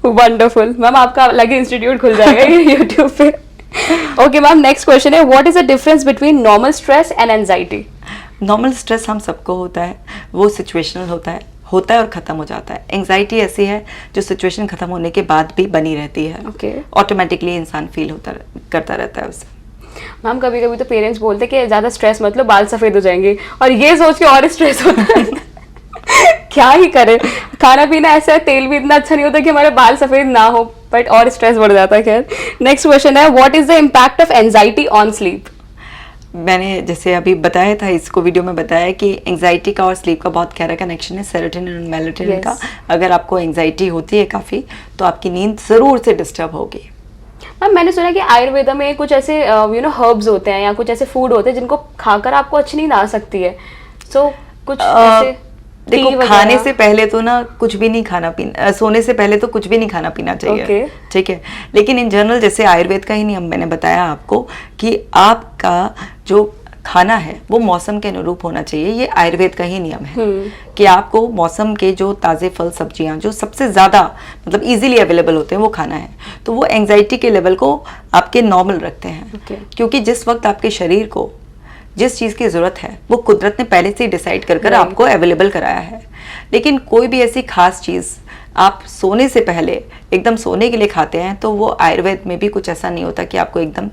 वंडरफुल मैम, आपका अलग ही इंस्टीट्यूट खुल जाएगा ये यूट्यूब पे। ओके मैम, नेक्स्ट क्वेश्चन है, what is the difference between normal stress and anxiety? Normal stress हम सबको होता है, वो सिचुएशनल होता है और ख़त्म हो जाता है। एंग्जाइटी ऐसी है जो सिचुएशन ख़त्म होने के बाद भी बनी रहती है, ऑटोमेटिकली इंसान फील करता रहता है उसे। मैम कभी कभी तो पेरेंट्स बोलते हैं कि ज़्यादा स्ट्रेस मत लो, बाल सफ़ेद हो जाएंगे, और ये सोच के और स्ट्रेस होता है। क्या ही करें, खाना पीना ऐसा है, तेल भी इतना अच्छा नहीं होता कि हमारे बाल सफ़ेद ना हो, बट और स्ट्रेस बढ़ जाता है। खैर, नेक्स्ट क्वेश्चन है, what is the impact of anxiety on sleep? मैंने जैसे अभी बताया था, इसको वीडियो में बताया कि एंजाइटी का और स्लीप का बहुत गहरा कनेक्शन है, सेरोटोनिन और मेलाटोनिन का। अगर आपको एंजाइटी होती है काफ़ी, तो आपकी नींद ज़रूर से डिस्टर्ब होगी। मैम मैंने सुना कि आयुर्वेदा में कुछ ऐसे हर्ब्स होते हैं या कुछ ऐसे फूड होते हैं जिनको खाकर आपको अच्छी नींद आ सकती है, सो कुछ ऐसे देखो, खाने से पहले तो ना कुछ भी नहीं खाना पीना, सोने से पहले तो कुछ भी नहीं खाना पीना चाहिए, ठीक है। लेकिन इन जनरल जैसे आयुर्वेद का ही नियम मैंने बताया आपको कि आपका जो खाना है वो मौसम के अनुरूप होना चाहिए। ये आयुर्वेद का ही नियम है कि आपको मौसम के जो ताज़े फल सब्जियां जो सबसे ज़्यादा मतलब इजीली अवेलेबल होते हैं वो खाना है। तो वो एंजाइटी के लेवल को आपके नॉर्मल रखते हैं, क्योंकि जिस वक्त आपके शरीर को जिस चीज़ की ज़रूरत है वो कुदरत ने पहले से ही डिसाइड कर आपको अवेलेबल कराया है। लेकिन कोई भी ऐसी खास चीज़ आप सोने से पहले एकदम सोने के लिए खाते हैं तो वो आयुर्वेद में भी कुछ ऐसा नहीं होता कि आपको एकदम,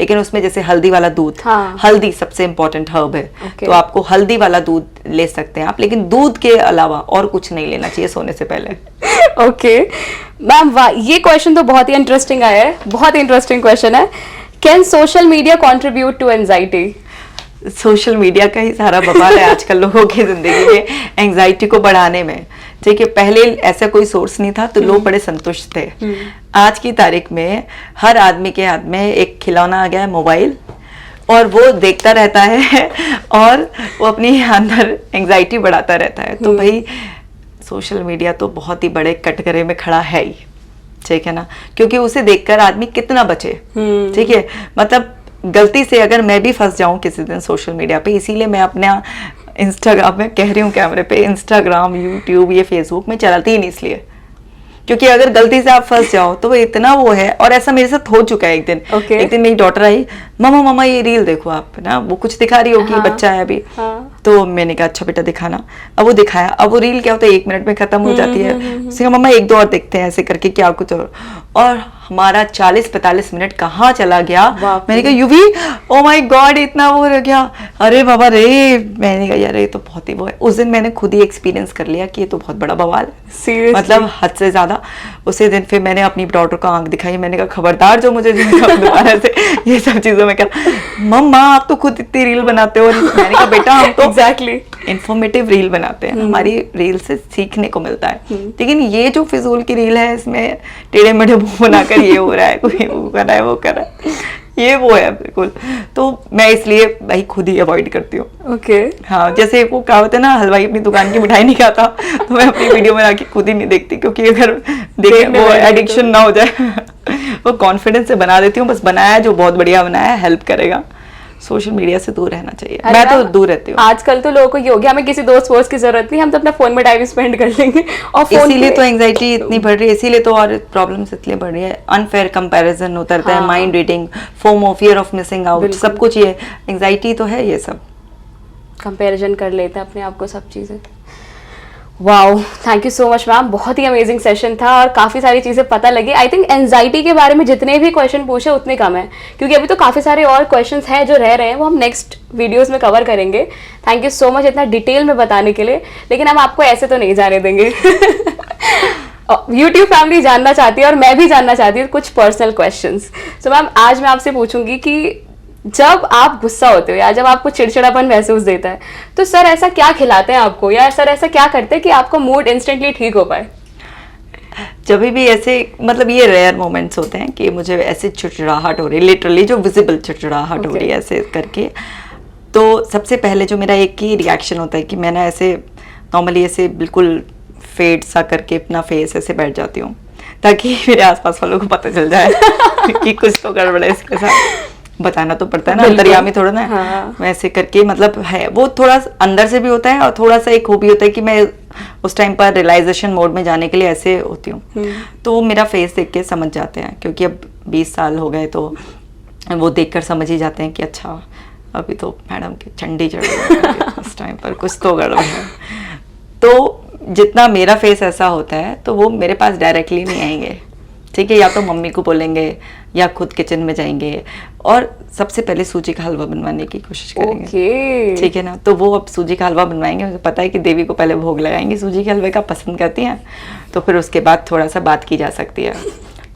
लेकिन उसमें जैसे हल्दी वाला दूध, हल्दी सबसे इम्पोर्टेंट हर्ब है, तो आपको हल्दी वाला दूध ले सकते हैं आप, लेकिन दूध के अलावा और कुछ नहीं लेना चाहिए सोने से पहले। ओके मैम, वाह, ये क्वेश्चन तो बहुत ही इंटरेस्टिंग आया है, बहुत ही इंटरेस्टिंग क्वेश्चन है। Can social media contribute to anxiety? Social media का ही सारा बवाल है आजकल लोगों की जिंदगी में एंजाइटी को बढ़ाने में, ठीक है। पहले ऐसा कोई सोर्स नहीं था तो लोग बड़े संतुष्ट थे। आज की तारीख में हर आदमी के हाथ में एक खिलौना आ गया है, मोबाइल, और वो देखता रहता है और वो अपनी अंदर एंजाइटी बढ़ाता रहता है। तो भाई सोशल मीडिया तो बहुत ही बड़े कटघरे में खड़ा है ही, ठीक है ना, क्योंकि उसे देखकर आदमी कितना बचे, ठीक है। मतलब गलती से अगर मैं भी फंस जाऊं किसी दिन सोशल मीडिया पे, इसीलिए मैं अपना इंस्टाग्राम में कह रही हूँ कैमरे पे, इंस्टाग्राम, यूट्यूब, ये फेसबुक में चलाती ही नहीं, इसलिए क्योंकि अगर गलती से आप फंस जाओ तो वो इतना वो है। और ऐसा मेरे साथ हो चुका है एक दिन। एक दिन मेरी डॉटर आई, मम्मा ये रील देखो आप ना, वो कुछ दिखा रही होगी, बच्चा है अभी, तो मैंने कहा अच्छा बेटा दिखाना। अब वो दिखाया, अब वो रील क्या होता है 1 मिनट में खत्म हो जाती है। उसने कहा मम्मा 1-2 और देखते हैं, ऐसे करके क्या कुछ और हमारा 40-45 मिनट कहाँ चला गया। मैंने कहा यूवी, ओ माय गॉड, इतना वो रह गया, अरे बाबा रे। मैंने कहा यार ये तो बहुत ही वो है। उस दिन मैंने खुद ही एक्सपीरियंस कर लिया कि ये तो बहुत बड़ा बवाल है, मतलब हद से ज्यादा। उसी दिन फिर मैंने अपनी डॉटर को आंख दिखाई, मैंने कहा खबरदार जो मुझे दोबारा से ये सब चीजों में कहा, मम्मा आप तो खुद इतनी रील बनाते हो। मैंने कहा बेटा हम तो एग्जैक्टली इंफॉर्मेटिव रील बनाते हैं, हमारी रील से सीखने को मिलता है। लेकिन ये जो फिजूल की रील है, इसमें टेढ़े मेढ़े मुंह बनाकर ये हो रहा है, कोई वो कर रहा है, वो कर रहा है, ये वो है बिल्कुल। तो मैं इसलिए भाई खुद ही अवॉइड करती हूँ। ओके हाँ, जैसे वो कहावत है ना, हलवाई अपनी दुकान की मिठाई नहीं खाता, तो मैं अपनी वीडियो में आके खुद ही नहीं देखती, क्योंकि अगर देखे वो एडिक्शन ना हो जाए। वो कॉन्फिडेंस से बना देती हूँ, बस बनाया जो बहुत बढ़िया बनाया, हेल्प करेगा। सोशल मीडिया से दूर रहना चाहिए, मैं तो दूर रहती हूँ। आजकल तो लोगों को ये हो गया, हमें किसी दोस्त वोस्त की जरूरत नहीं, हम तो अपना फोन में टाइम स्पेंड कर लेंगे। और इसीलिए तो एंजाइटी इतनी बढ़ रही है, इसीलिए तो और प्रॉब्लम्स इतनी बढ़ रही है। अनफेयर कंपैरिजन होता रहता है, mind reading, FOMO, fear of missing out, सब कुछ ये एंजाइटी तो है। ये सब कंपैरिजन कर लेते हैं अपने आप को, सब चीजें। Wow, thank you so much ma'am, बहुत ही अमेजिंग सेशन था और काफ़ी सारी चीज़ें पता लगी। आई थिंक एंजाइटी के बारे में जितने भी क्वेश्चन पूछे उतने कम है, क्योंकि अभी तो काफ़ी सारे और क्वेश्चंस हैं जो रह रहे हैं, वो हम नेक्स्ट वीडियोस में कवर करेंगे। थैंक यू सो मच इतना डिटेल में बताने के लिए, लेकिन हम आपको ऐसे तो नहीं जाने देंगे। यूट्यूब फैमिली जानना चाहती है और मैं भी जानना चाहती हूँ कुछ पर्सनल क्वेश्चंस। सो मैम आज मैं आपसे पूछूंगी कि जब आप गुस्सा होते हो या जब आपको चिड़चिड़ापन महसूस देता है, तो सर ऐसा क्या खिलाते हैं आपको, या सर ऐसा क्या करते हैं कि आपका मूड इंस्टेंटली ठीक हो पाए? जब भी ऐसे मतलब ये रेयर मोमेंट्स होते हैं कि मुझे ऐसे चिड़चिड़ाहट हो रही है, लिटरली जो विजिबल चिड़चिड़ाहट हो रही है ऐसे करके, तो सबसे पहले जो मेरा एक ही रिएक्शन होता है कि मैं ना ऐसे नॉर्मली ऐसे बिल्कुल फेड सा करके अपना फेस ऐसे बैठ जाती हूँ, ताकि मेरे आसपास वालों को पता चल जाए कि कुछ तो गड़बड़ है इसके साथ। बताना तो पड़ता है ना, अंतर्यामी थोड़ा ना। हाँ। वैसे करके मतलब है वो, थोड़ा अंदर से भी होता है और थोड़ा सा एक खूबी होता है कि मैं उस टाइम पर रियलाइजेशन मोड में जाने के लिए ऐसे होती हूँ। तो वो मेरा फेस देख के समझ जाते हैं, क्योंकि अब 20 साल हो गए तो वो देखकर समझ ही जाते हैं कि अच्छा अभी तो मैडम की चंडी चढ़ गई है उस टाइम पर कुछ तो गड़बड़ है। तो जितना मेरा फेस ऐसा होता है तो वो मेरे पास डायरेक्टली नहीं आएंगे, ठीक है, या तो मम्मी को बोलेंगे या खुद किचन में जाएंगे और सबसे पहले सूजी का हलवा बनवाने की कोशिश करेंगे। ठीक है ना, तो वो अब सूजी का हलवा बनवाएंगे, मुझे पता है कि देवी को पहले भोग लगाएंगे, सूजी के हलवे का पसंद करती हैं, तो फिर उसके बाद थोड़ा सा बात की जा सकती है।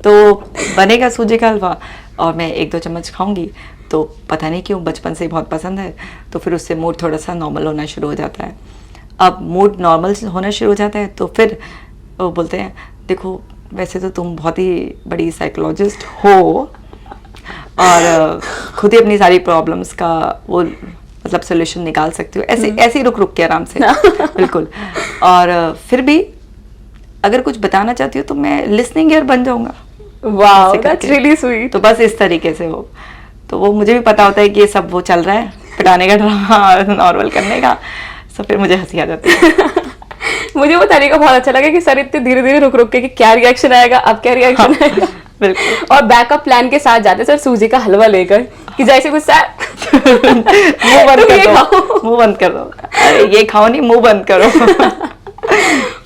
तो बनेगा सूजी का हलवा और मैं 1-2 चम्मच खाऊंगी, तो पता नहीं क्यों बचपन से ही बहुत पसंद है, तो फिर उससे मूड थोड़ा सा नॉर्मल होना शुरू हो जाता है। अब मूड नॉर्मल होना शुरू हो जाता है तो फिर वो बोलते हैं देखो वैसे तो तुम बहुत ही बड़ी साइकोलॉजिस्ट हो और खुद ही अपनी सारी प्रॉब्लम्स का वो मतलब सोल्यूशन निकाल सकती हो, ऐसे ऐसे रुक रुक के आराम से बिल्कुल। और फिर भी अगर कुछ बताना चाहती हो तो मैं लिसनिंग ईयर बन जाऊंगा। Wow, that's really sweet. तो बस इस तरीके से हो, तो वो मुझे भी पता होता है कि ये सब वो चल रहा है, पिटाने का ड्रामा नॉर्मल करने का, तो फिर मुझे हंसी आ जाती है। मुझे वो तरीका बहुत अच्छा लगा कि सर इतने धीरे धीरे रुक रुक के कि क्या रिएक्शन आएगा, अब क्या रिएक्शन आएगा। बिल्कुल। और बैकअप प्लान के साथ जाते सर सूजी का हलवा लेकर कि जैसे गुस्सा मुंह बंद कर दो, मुंह बंद कर दो, अरे ये खाओ नहीं, मुंह बंद करो।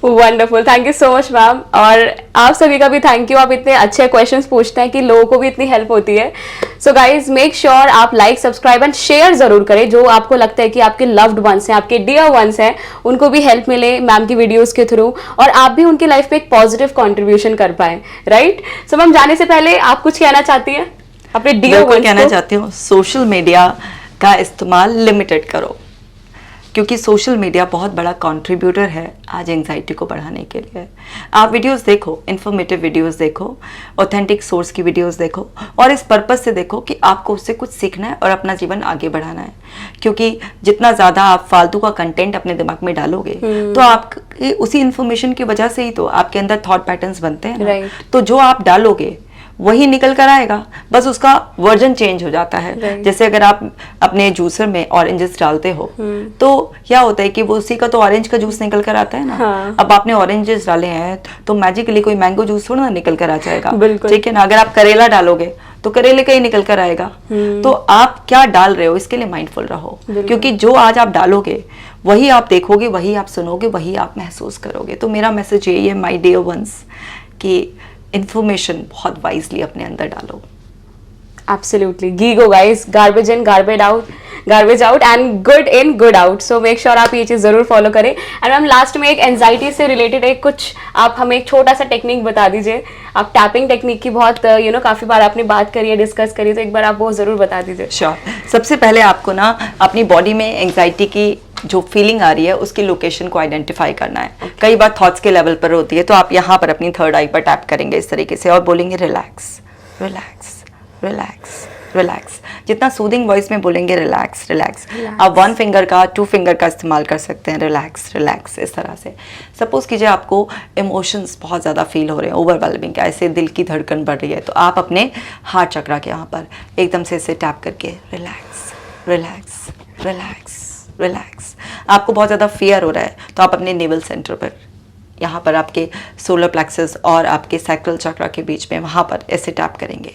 Wonderful, thank you so much ma'am. और आप सभी का भी थैंक यू, आप इतने अच्छे क्वेश्चंस पूछते हैं कि लोगों को भी इतनी हेल्प होती है। सो गाइज मेक श्योर आप लाइक, सब्सक्राइब एंड शेयर जरूर करें, जो आपको लगता है कि आपके लव्ड वंस हैं, आपके डियर वंस हैं, उनको भी हेल्प मिले मैम की वीडियोस के थ्रू और आप भी उनकी लाइफ में एक पॉजिटिव कॉन्ट्रीब्यूशन कर पाए, राइट। सो मैम जाने से पहले आप कुछ कहना चाहती हैं अपने डियर वंस को? कहना चाहती हूँ सोशल मीडिया का इस्तेमाल लिमिटेड करो, क्योंकि सोशल मीडिया बहुत बड़ा कंट्रीब्यूटर है आज एंजाइटी को बढ़ाने के लिए। आप वीडियोस देखो, इन्फॉर्मेटिव वीडियोस देखो, ऑथेंटिक सोर्स की वीडियोस देखो और इस पर्पस से देखो कि आपको उससे कुछ सीखना है और अपना जीवन आगे बढ़ाना है। क्योंकि जितना ज़्यादा आप फालतू का कंटेंट अपने दिमाग में डालोगे तो आपके उसी इन्फॉर्मेशन की वजह से ही तो आपके अंदर थॉट पैटर्न्स बनते हैं ना। तो जो आप डालोगे वही निकल कर आएगा, बस उसका वर्जन चेंज हो जाता है। जैसे अगर आप अपने जूसर में ऑरेंजेस डालते हो तो क्या होता है कि वो उसी का तो ऑरेंज का जूस निकल कर आता है ना। अब आपने ऑरेंजेस डाले हैं तो मैजिकली कोई मैंगो जूस थोड़ा ना निकल कर आ जाएगा, ठीक है ना। अगर आप करेला डालोगे तो करेले का ही निकल कर आएगा। तो आप क्या डाल रहे हो इसके लिए माइंडफुल रहो, क्योंकि जो आज आप डालोगे वही आप देखोगे, वही आप सुनोगे, वही आप महसूस करोगे। तो मेरा मैसेज यही है माय डियर वंस कि इन्फॉर्मेशन बहुत वाइजली अपने अंदर डालो। Absolutely, GIGO guys, garbage in garbage out and good in good out. So make sure आप ये चीज जरूर फॉलो करें। एंड मैम लास्ट में एक एंजाइटी से रिलेटेड एक कुछ आप हमें एक छोटा सा टेक्निक बता दीजिए। आप टैपिंग टेक्निक की बहुत काफी बार आपने बात करी है, डिस्कस करी, तो एक बार आप वो जरूर बता दीजिए। श्योर। सबसे पहले आपको ना अपनी बॉडी में एंजाइटी की जो फीलिंग आ रही है उसकी लोकेशन को आइडेंटिफाई करना है। कई बार थॉट्स के लेवल पर होती है, तो आप यहाँ पर अपनी थर्ड आई पर टैप करेंगे इस तरीके से और बोलेंगे रिलैक्स रिलैक्स रिलैक्स रिलैक्स। जितना सूदिंग वॉइस में बोलेंगे रिलैक्स रिलैक्स, आप 1 फिंगर का 2 फिंगर का इस्तेमाल कर सकते हैं, रिलैक्स रिलैक्स इस तरह से। सपोज कीजिए आपको इमोशंस बहुत ज़्यादा फील हो रहे हैं, ओवरवेलमिंग, ऐसे दिल की धड़कन बढ़ रही है, तो आप अपने हार्ट चक्रा के यहाँ पर एकदम से इसे टैप करके रिलैक्स रिलैक्स रिलैक्स रिलैक्स। आपको बहुत ज़्यादा फियर हो रहा है तो आप अपने नेवल सेंटर पर, यहाँ पर आपके सोलर प्लेक्सस और आपके सैक्रल चक्रा के बीच में, वहाँ पर ऐसे टैप करेंगे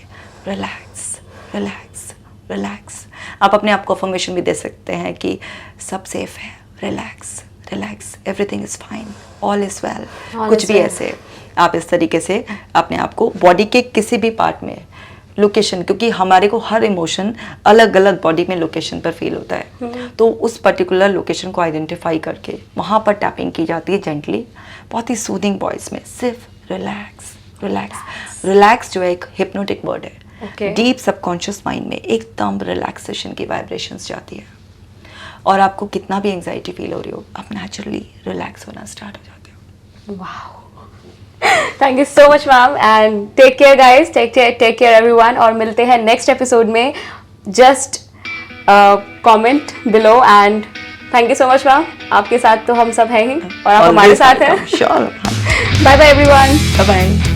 रिलैक्स रिलैक्स रिलैक्स। आप अपने आप को अफर्मेशन भी दे सकते हैं कि सब सेफ है, relax relax, everything is fine, all is well, कुछ भी ऐसे आप इस तरीके से अपने आप को बॉडी के किसी भी पार्ट में लोकेशन, क्योंकि हमारे को हर इमोशन अलग अलग बॉडी में लोकेशन पर फील होता है, तो उस पर्टिकुलर लोकेशन को आइडेंटिफाई करके वहाँ पर टैपिंग की जाती है जेंटली, बहुत ही सूदिंग वॉइस में, सिर्फ रिलैक्स रिलैक्स। रिलैक्स जो है एक हिप्नोटिक वर्ड है, डीप सबकॉन्शियस माइंड में एकदम रिलैक्सेशन की वाइब्रेशंस जाती है और आपको कितना भी एंजाइटी फील हो रही हो आप नेचुरली रिलैक्स होना स्टार्ट हो जाते हो। Wow, thank you so much ma'am and take care guys, take care everyone, और मिलते हैं नेक्स्ट एपिसोड में. Just comment below and thank you so much ma'am. आपके साथ तो हम सब हैं ही और आप हमारे साथ हैं. Sure. Bye bye everyone. Bye bye.